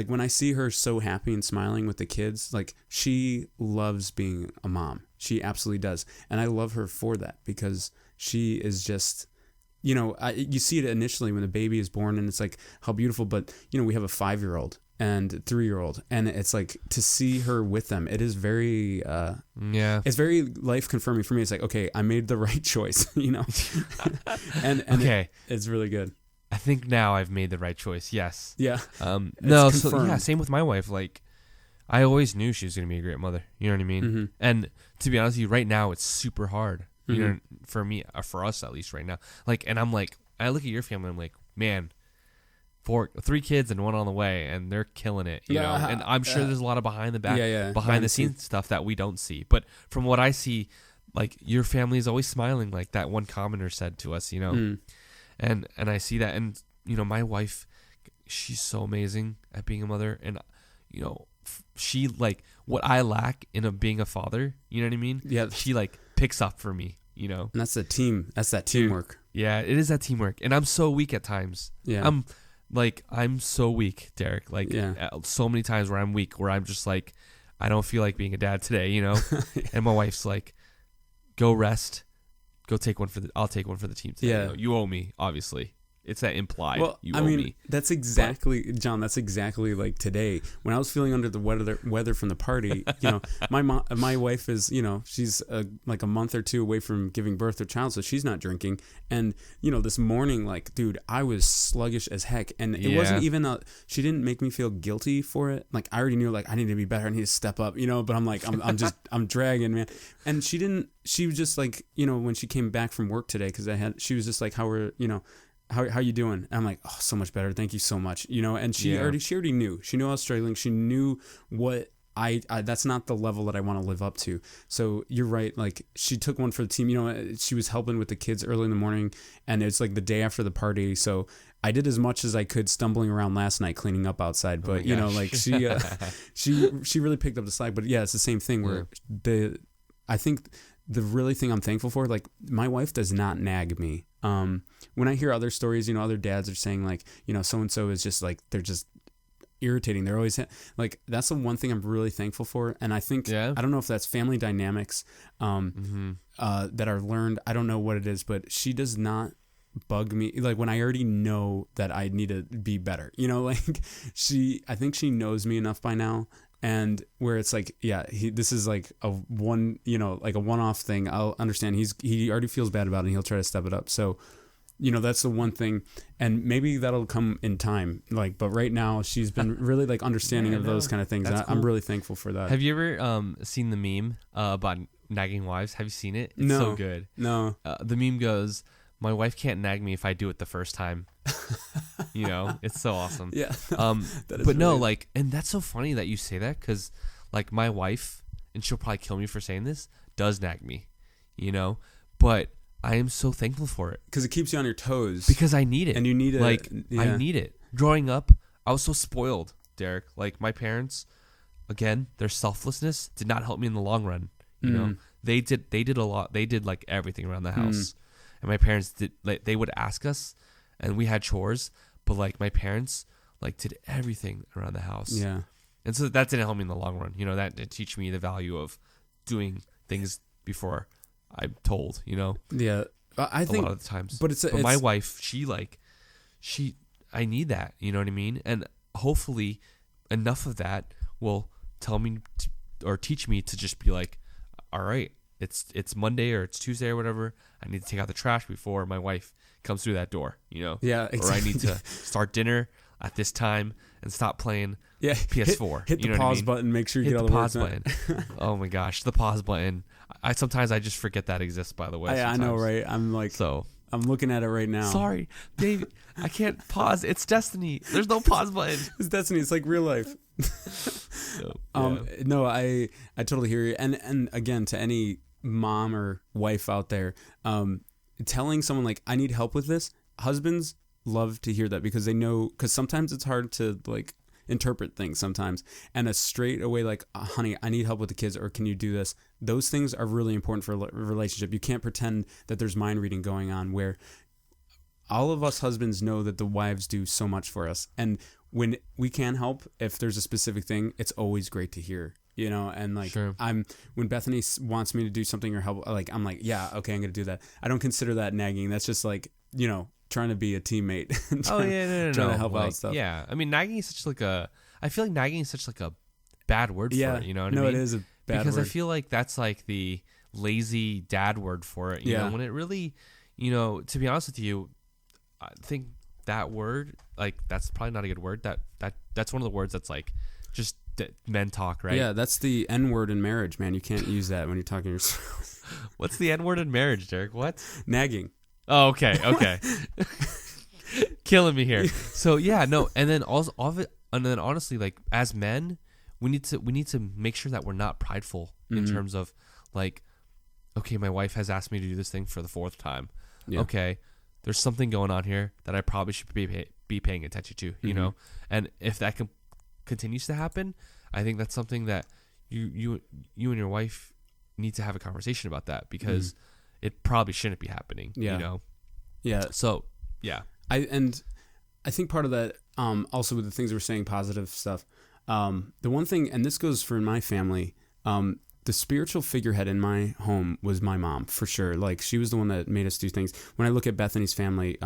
when I see her so happy and smiling with the kids, like, she loves being a mom. She absolutely does. And I love her for that, because she is just, you see it initially when the baby is born, and it's like, how beautiful. But, we have a 5-year-old and 3-year-old, and it's like, to see her with them, it is very, it's very life confirming for me. It's like, okay, I made the right choice, and okay. It's really good. I think now I've made the right choice. Yes. Yeah. Same with my wife. Like, I always knew she was going to be a great mother. You know what I mean? Mm-hmm. And to be honest with you, right now it's super hard. For me, for us at least right now. Like, and I'm like, I look at your family, I'm like, man, 3 kids and 1 on the way, and they're killing it. You know, and I'm sure there's a lot of behind the scenes stuff that we don't see. But from what I see, like, your family is always smiling, like that one commenter said to us. And I see that, and my wife, she's so amazing at being a mother, and she, like, what I lack in being a father, you know what I mean? Yeah. She, like, picks up for me, And that's the team. That's that teamwork. Yeah, it is that teamwork, and I'm so weak at times. Yeah. I'm so weak, Derek. Like, so many times where I'm weak, where I'm just like, I don't feel like being a dad today, And my wife's like, go rest. I'll take one for the team today. Yeah. You owe me, obviously. It's that implied. Well, you owe me. That's exactly, John. That's exactly like today when I was feeling under the weather from the party. My wife is, she's like a month or 2 away from giving birth to a child, so she's not drinking. And this morning, like, dude, I was sluggish as heck, and it wasn't even she didn't make me feel guilty for it. Like, I already knew, like, I need to be better. I need to step up, But I'm like, I'm dragging, man. And she didn't. She was just like, when she came back from work today, because she was just like, how you doing? And I'm like, oh, so much better. Thank you so much. And she already knew. She knew I was struggling. She knew what I that's not the level that I want to live up to. So you're right. Like, she took one for the team. She was helping with the kids early in the morning, and it's like the day after the party. So I did as much as I could stumbling around last night cleaning up outside. But like, she really picked up the slack. But yeah, it's the same thing where I think the really thing I'm thankful for, like, my wife does not nag me. When I hear other stories, other dads are saying, like, so-and-so is just like, they're just irritating. They're always like, that's the one thing I'm really thankful for. And I think, I don't know if that's family dynamics, that are learned. I don't know what it is, but she does not bug me. Like, when I already know that I need to be better, like, I think she knows me enough by now. And where it's like, this is like a one-off thing. I'll understand. He already feels bad about it, and he'll try to step it up. So, that's the one thing, and maybe that'll come in time. Like, but right now she's been really, like, understanding of those kind of things. Cool. I'm really thankful for that. Have you ever seen the meme about nagging wives? Have you seen it? It's so good. No. The meme goes, "My wife can't nag me if I do it the first time." You know, it's so awesome. Yeah. That is But no, really- like, and that's so funny that you say that because, like, my wife, and she'll probably kill me for saying this, does nag me, you know, but I am so thankful for it because it keeps you on your toes. because I need it. and you need it. Like, yeah. I need it. Growing up, I was so spoiled, Derek. Like, my parents, again, their selflessness did not help me in the long run. You know, they did a lot. They did like everything around the house, and my parents did. Like, they would ask us, and we had chores, but like my parents like did everything around the house. Yeah. And so that didn't help me in the long run. You know, that did teach me the value of doing things before I'm told. You know, Yeah. I think a lot of the times. but it's my wife, I need that. You know what I mean? And hopefully, enough of that will tell me or teach me to just be like, all right, it's Monday or it's Tuesday or whatever. I need to take out the trash before my wife comes through that door. You know? Yeah, Or I need to start dinner at this time and stop playing PS4. Hit you know the what I pause mean? button. Make sure you Hit get all the the pause words done. button. Oh my gosh, the pause button. I sometimes I just forget that exists. By the way, I know, sometimes. right? I'm like, So I'm looking at it right now. sorry, baby, I can't pause. It's Destiny. There's no pause button. It's Destiny. It's like real life. So, No, I totally hear you. And again, to any mom or wife out there, telling someone like, I need help with this. Husbands love to hear that because they know, because sometimes it's hard to like interpret things sometimes, and a straight away like, honey, I need help with the kids, or can you do this? Those things are really important for a relationship. You can't pretend that there's mind reading going on, where all of us husbands know that the wives do so much for us, and when we can help, if there's a specific thing, it's always great to hear, you know. And like, Sure. when Bethany wants me to do something or help, like, I'm like, yeah, okay, I'm gonna do that. I don't consider that nagging. That's just like, you know, trying to be a teammate. Oh yeah, no. trying to help like, out stuff. Yeah, I mean, nagging is such like a. I feel like nagging is such like a bad word for it. You know what I mean? No, it is a bad because word. I feel like that's like the lazy dad word for it. You know, when it really, you know, to be honest with you, I think that word, like, that's probably not a good word. That's one of the words that's like just men talk, right? Yeah, that's the N word in marriage, man. You can't use that when you're talking to yourself. What's the N word in marriage, Derek? What? Nagging. Oh, okay. Killing me here. So yeah, no, and then also all of it, and then honestly, like, as men, we need to make sure that we're not prideful in terms of like, okay, my wife has asked me to do this thing for the 4th time. Yeah. Okay, there's something going on here that I probably should be paying attention to, you know? And if that continues to happen, I think that's something that you and your wife need to have a conversation about that, because it probably shouldn't be happening, Yeah. you know? Yeah. So, yeah. I think part of that, also with the things we're saying, positive stuff, the one thing, and this goes for my family, the spiritual figurehead in my home was my mom, for sure. Like, she was the one that made us do things. When I look at Bethany's family,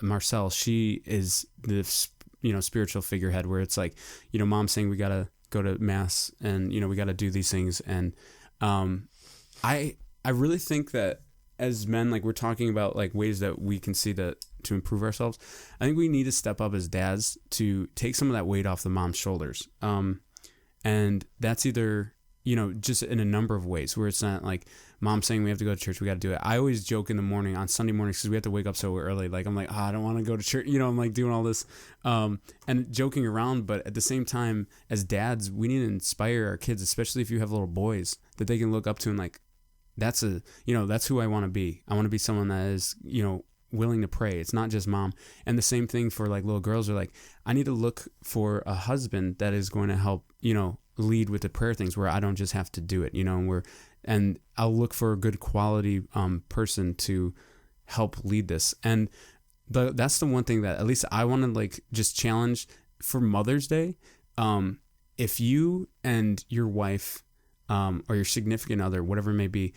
Marcel, she is the, you know, spiritual figurehead, where it's like, you know, mom saying we got to go to mass, and, you know, we got to do these things. And I really think that as men, like, we're talking about like ways that we can see that to improve ourselves. I think we need to step up as dads to take some of that weight off the mom's shoulders. And that's either, you know, just in a number of ways, where it's not like mom saying we have to go to church, we got to do it. I always joke in the morning on Sunday mornings, because we have to wake up so early. Like, I'm like, I don't want to go to church. You know, I'm like doing all this and joking around. But at the same time, as dads, we need to inspire our kids, especially if you have little boys, that they can look up to and like, that's who I want to be. I want to be someone that is, you know, willing to pray. It's not just mom. And the same thing for like little girls, are like, I need to look for a husband that is going to help, you know, lead with the prayer things, where I don't just have to do it, you know, and I'll look for a good quality person to help lead this. And that's the one thing that at least I want to like just challenge for Mother's Day. If you and your wife or your significant other, whatever it may be,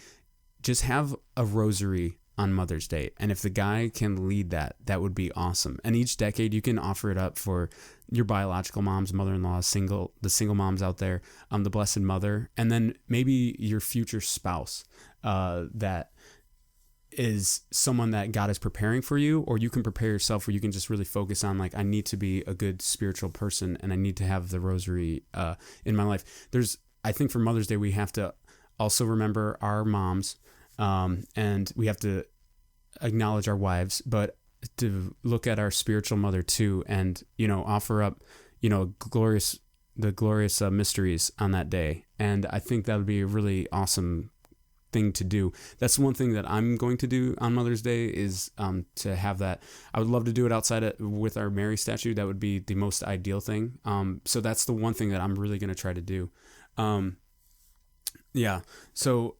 just have a rosary on Mother's Day. And if the guy can lead that, that would be awesome. And each decade you can offer it up for your biological moms, mother-in-laws, the single moms out there, the Blessed Mother, and then maybe your future spouse that is someone that God is preparing for you, or you can prepare yourself, where you can just really focus on like, I need to be a good spiritual person, and I need to have the rosary in my life. I think for Mother's Day, we have to also remember our moms, and we have to acknowledge our wives. But to look at our spiritual mother too, and offer up the glorious mysteries on that day. And I think that would be a really awesome thing to do. That's one thing that I'm going to do on Mother's Day is to have that. I would love to do it outside with our Mary statue. That would be the most ideal thing. So that's the one thing that I'm really going to try to do. Yeah. So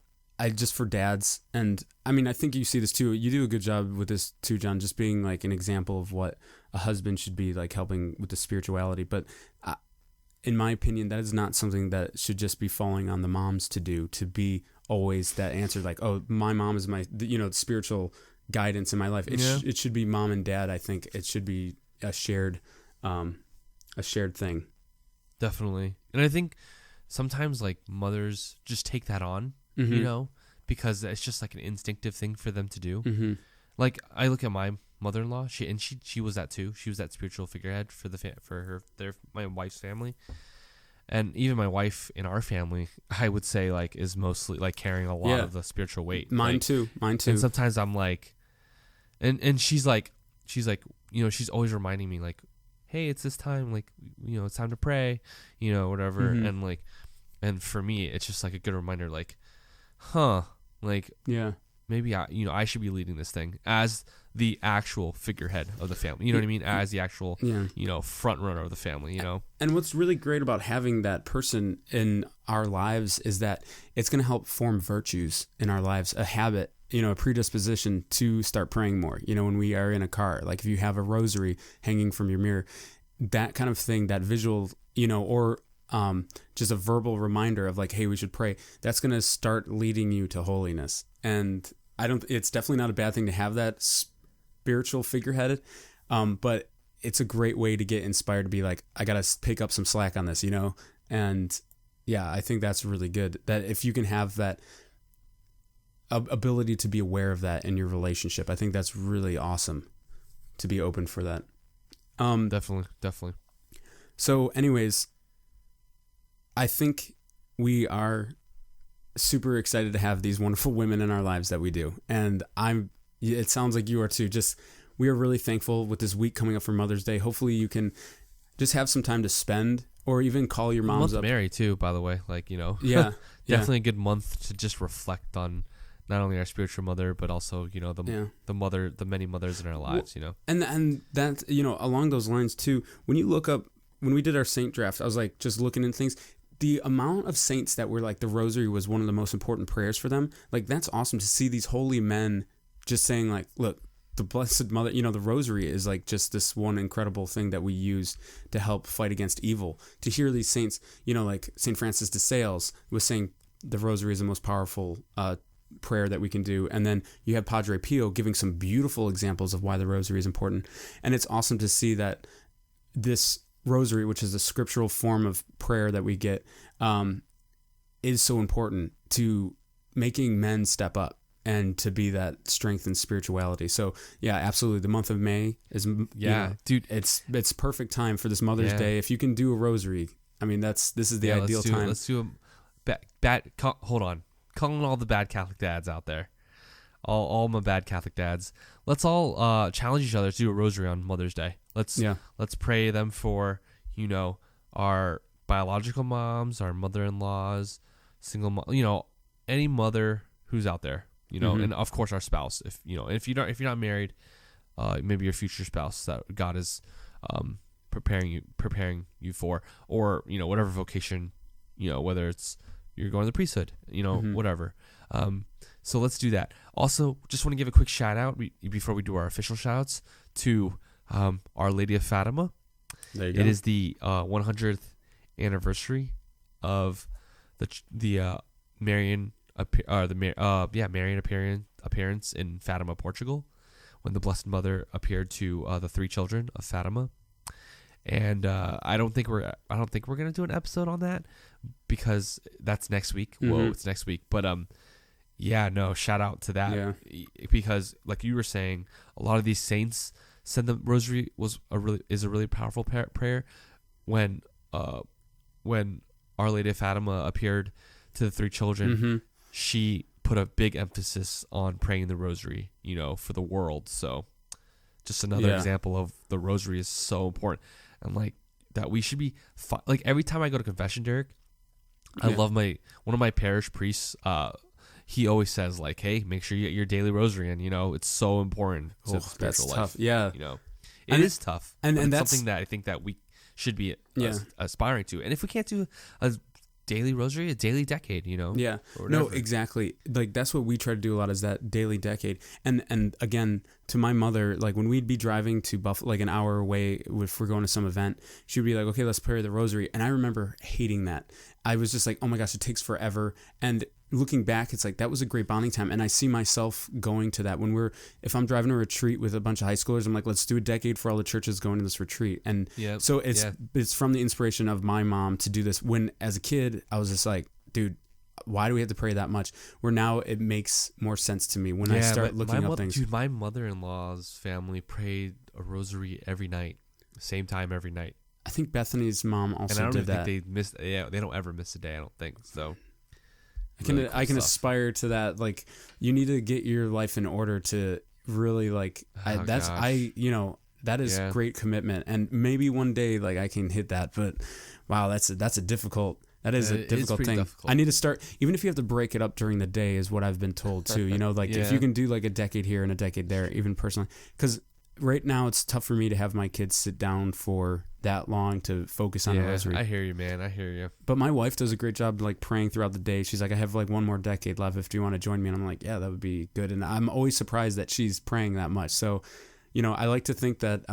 just for dads, and I mean, I think you see this too. You do a good job with this too, John, just being like an example of what a husband should be like, helping with the spirituality. But in my opinion, that is not something that should just be falling on the moms to do, to be always that answer, like, oh, my mom is my, spiritual guidance in my life. It should be mom and dad. I think it should be a shared thing. Definitely. And I think sometimes like mothers just take that on, because it's just like an instinctive thing for them to do. Mm-hmm. Like I look at my mother-in-law, she was that too. She was that spiritual figurehead for my wife's family. And even my wife in our family, I would say, like, is mostly like carrying a lot of the spiritual weight. Mine too. And sometimes I'm like, and she's like, she's always reminding me like, hey, it's this time, like, it's time to pray, whatever. Mm-hmm. And like, and for me, it's just like a good reminder, like, maybe I should be leading this thing as the actual figurehead of the family. You know what I mean? As the actual, front runner of the family, And what's really great about having that person in our lives is that it's going to help form virtues in our lives, a habit, a predisposition to start praying more. When we are in a car, like if you have a rosary hanging from your mirror, that kind of thing, that visual, or just a verbal reminder of like, hey, we should pray. That's going to start leading you to holiness. And it's definitely not a bad thing to have that spiritual figurehead, but it's a great way to get inspired to be like, I got to pick up some slack on this, and I think that's really good, that if you can have that ability to be aware of that in your relationship, I think that's really awesome to be open for that. Definitely. So anyways, I think we are super excited to have these wonderful women in our lives that we do. And it sounds like you are too. We are really thankful with this week coming up for Mother's Day. Hopefully you can just have some time to spend, or even call your moms up. Mary too, by the way, like, Yeah. Definitely a good month to just reflect on not only our spiritual mother, but also, the many mothers in our lives, And that, along those lines too, when you look up, when we did our saint draft, I was like, just looking into things, the amount of saints that were like, the rosary was one of the most important prayers for them. Like, that's awesome to see these holy men just saying like, look, the Blessed Mother, the rosary is like just this one incredible thing that we use to help fight against evil. To hear these saints, like St. Francis de Sales was saying the rosary is the most powerful prayer that we can do. And then you have Padre Pio giving some beautiful examples of why the rosary is important. And it's awesome to see that this rosary, which is a scriptural form of prayer that we get, is so important to making men step up and to be that strength and spirituality. So yeah, absolutely. The month of May is, dude, it's perfect time for this Mother's Day. If you can do a rosary, I mean, this is the ideal time. Let's do hold on. Calling all the bad Catholic dads out there. All my bad Catholic dads. Let's all challenge each other to do a rosary on Mother's Day. Let's pray them for, our biological moms, our mother-in-laws, single mom, any mother who's out there, and of course our spouse. If you're not married, maybe your future spouse that God is preparing you for, or whatever vocation, whether it's you're going to the priesthood, whatever. So let's do that. Also, just want to give a quick shout out before we do our official shout outs to Our Lady of Fatima. There you go. It is the 100th anniversary of the Marian appearance in Fatima, Portugal, when the Blessed Mother appeared to the three children of Fatima. And I don't think we're gonna do an episode on that because that's next week. Mm-hmm. Whoa, it's next week. But shout out to that because, like you were saying, a lot of these saints said the rosary is a really powerful prayer. When Our Lady of Fatima appeared to the three children, she put a big emphasis on praying the rosary, for the world. So just another Yeah. example of the rosary is so important, and like that we should be like every time I go to confession, Derek, I Yeah. love one of my parish priests. He always says like, "Hey, make sure you get your daily rosary," and it's so important to the That's spiritual life. tough. Yeah. It is tough, and but it's that's something that I think that we should be Yeah. aspiring to. And if we can't do a daily rosary, a daily decade, Yeah. or No, whatever. exactly. Like that's what we try to do a lot, is that daily decade. And again, to my mother, like when we'd be driving to Buffalo, like an hour away, if we're going to some event, she'd be like, "Okay, let's pray the rosary." And I remember hating that. I was just like, "Oh my gosh, it takes forever." And looking back, it's like that was a great bonding time. And I see myself going to that if I'm driving a retreat with a bunch of high schoolers, I'm like, let's do a decade for all the churches going to this retreat. And so it's from the inspiration of my mom to do this. When as a kid, I was just like, dude, why do we have to pray that much? Where now it makes more sense to me when I start looking up things. Dude, my mother-in-law's family prayed a rosary every night, same time every night. I think Bethany's mom And also I don't did even that. think they missed. Yeah, they don't ever miss a day. I don't think so. I can aspire to that. Like, you need to get your life in order to really that is great commitment. And maybe one day like I can hit that, but wow, that is a difficult thing. Difficult. I need to start, even if you have to break it up during the day, is what I've been told too. If you can do like a decade here and a decade there, even personally, because right now it's tough for me to have my kids sit down for that long to focus on a rosary. I hear you, man. I hear you. But my wife does a great job like praying throughout the day. She's like, I have like one more decade left if you want to join me. And I'm like, yeah, that would be good. And I'm always surprised that she's praying that much. So, I like to think that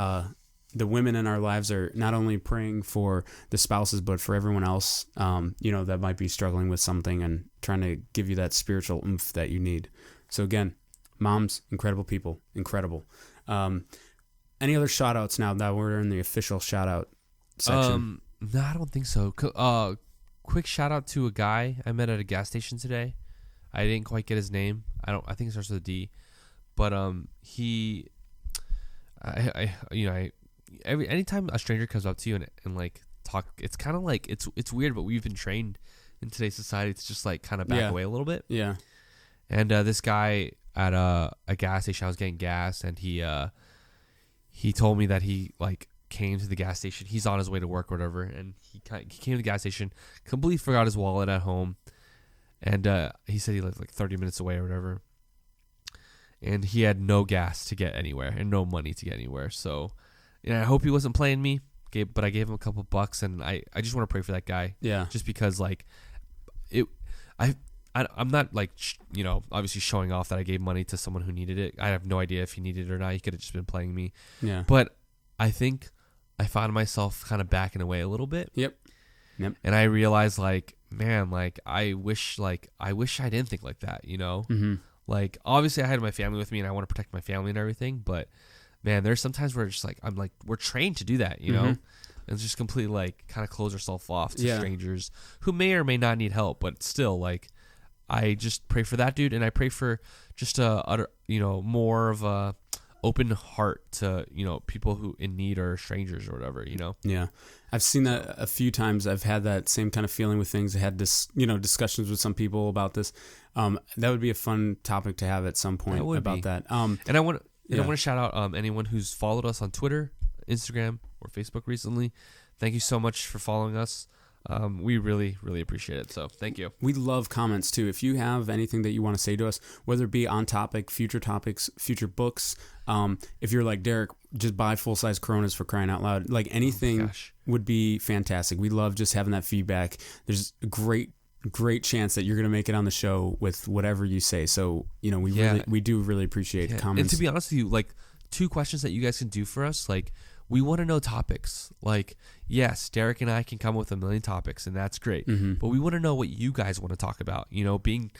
the women in our lives are not only praying for the spouses, but for everyone else, that might be struggling with something and trying to give you that spiritual oomph that you need. So again, moms, incredible people, incredible. Any other shout outs now that we're in the official shout out section? No, I don't think so. Quick shout out to a guy I met at a gas station today. I didn't quite get his name. I think it starts with a D, but anytime a stranger comes up to you and like talk, it's kind of like it's weird, but we've been trained in today's society to just like kind of back away a little bit. Yeah. And this guy at a gas station, I was getting gas, and he told me that he like came to the gas station. He's on his way to work or whatever, and he came to the gas station, completely forgot his wallet at home, and he said he lived like 30 minutes away or whatever, and he had no gas to get anywhere and no money to get anywhere. So, I hope he wasn't playing me, but I gave him a couple bucks, and I just want to pray for that guy. Yeah. Just because like I'm not like obviously showing off that I gave money to someone who needed it. I have no idea if he needed it or not. He could have just been playing me. Yeah. But I think I found myself kind of backing away a little bit. Yep. And I realized like, man, like I wish I didn't think like that, Mm-hmm. Like obviously I had my family with me and I want to protect my family and everything, but man, there's sometimes where it's just like I'm like we're trained to do that, and it's just completely like kind of close ourselves off to strangers who may or may not need help, but still like I just pray for that dude, and I pray for just more of a open heart to people who in need or strangers or whatever. Yeah, I've seen that a few times. I've had that same kind of feeling with things. I had this discussions with some people about this. That would be a fun topic to have at some point about that. And I want to shout out anyone who's followed us on Twitter, Instagram, or Facebook recently. Thank you so much for following us. We really, really appreciate it. So thank you. We love comments too. If you have anything that you want to say to us, whether it be on topic, future topics, future books, if you're like Derek, just buy full-size Coronas for crying out loud. Like anything would be fantastic. We love just having that feedback. There's a great chance that you're going to make it on the show with whatever you say. So, we do really appreciate comments. And to be honest with you, like 2 questions that you guys can do for us, like we want to know topics. Like, yes, Derek and I can come up with a million topics, and that's great. Mm-hmm. But we want to know what you guys want to talk about. Being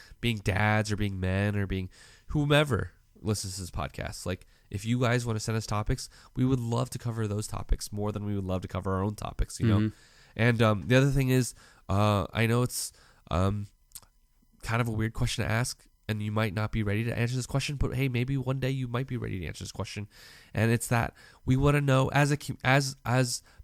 dads or being men or being whomever listens to this podcast. Like, if you guys want to send us topics, we would love to cover those topics more than we would love to cover our own topics. Mm-hmm. And the other thing is, I know it's kind of a weird question to ask, and you might not be ready to answer this question, but hey, maybe one day you might be ready to answer this question. And it's that we want to know as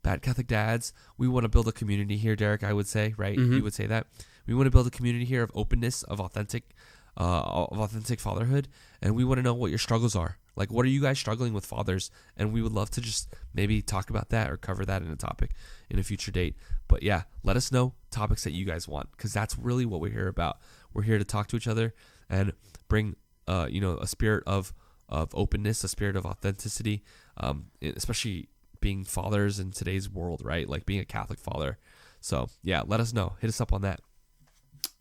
Bad Catholic Dads, we want to build a community here, Derek, I would say, right? Mm-hmm. You would say that. We want to build a community here of openness, of authentic of authentic fatherhood, and we want to know what your struggles are. Like, what are you guys struggling with, fathers? And we would love to just maybe talk about that or cover that in a topic in a future date. But yeah, let us know topics that you guys want, because that's really what we're here about. We're here to talk to each other and bring, a spirit of openness, a spirit of authenticity, especially being fathers in today's world, right? Like being a Catholic father. So yeah, let us know. Hit us up on that.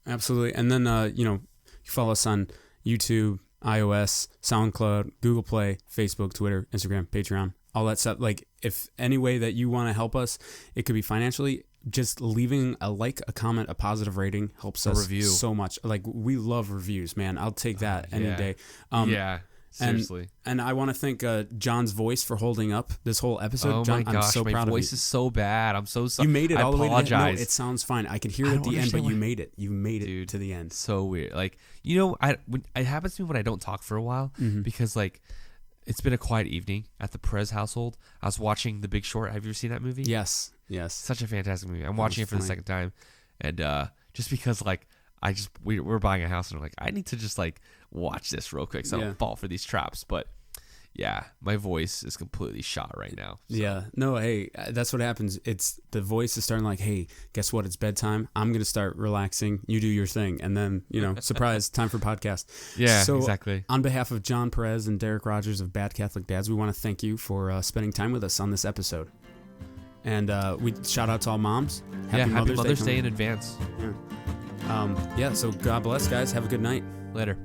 Absolutely. And then, you follow us on YouTube, iOS, SoundCloud, Google Play, Facebook, Twitter, Instagram, Patreon, all that stuff. Like, if any way that you want to help us, it could be financially. Just leaving a like, a comment, a positive rating helps us so much. Like, we love reviews, man. I'll take that any day. Seriously. And I want to thank John's voice for holding up this whole episode. Oh John, my gosh, I'm so proud my of you. voice is so bad. I'm so sorry. You made it all the way to the end. No, apologize. it sounds fine. I could hear it at the end, but you made it. You made it, dude, to the end. So weird. Like, it happens to me when I don't talk for a while, because like it's been a quiet evening at the Perez household. I was watching The Big Short. Have you ever seen that movie? Yes. Such a fantastic movie. I'm watching it for the second time, and just because like we're buying a house, and I'm like, I need to just like watch this real quick so I don't fall for these traps. But yeah, my voice is completely shot right now. So. Yeah. No, hey, that's what happens. It's the voice is starting like, hey, guess what? It's bedtime. I'm going to start relaxing. You do your thing. And then, surprise, time for podcast. Yeah, so, exactly. On behalf of John Perez and Derek Rogers of Bad Catholic Dads, we want to thank you for spending time with us on this episode. And we shout out to all moms. Happy Mother's Day in advance. Yeah. So God bless, guys. Have a good night. Later.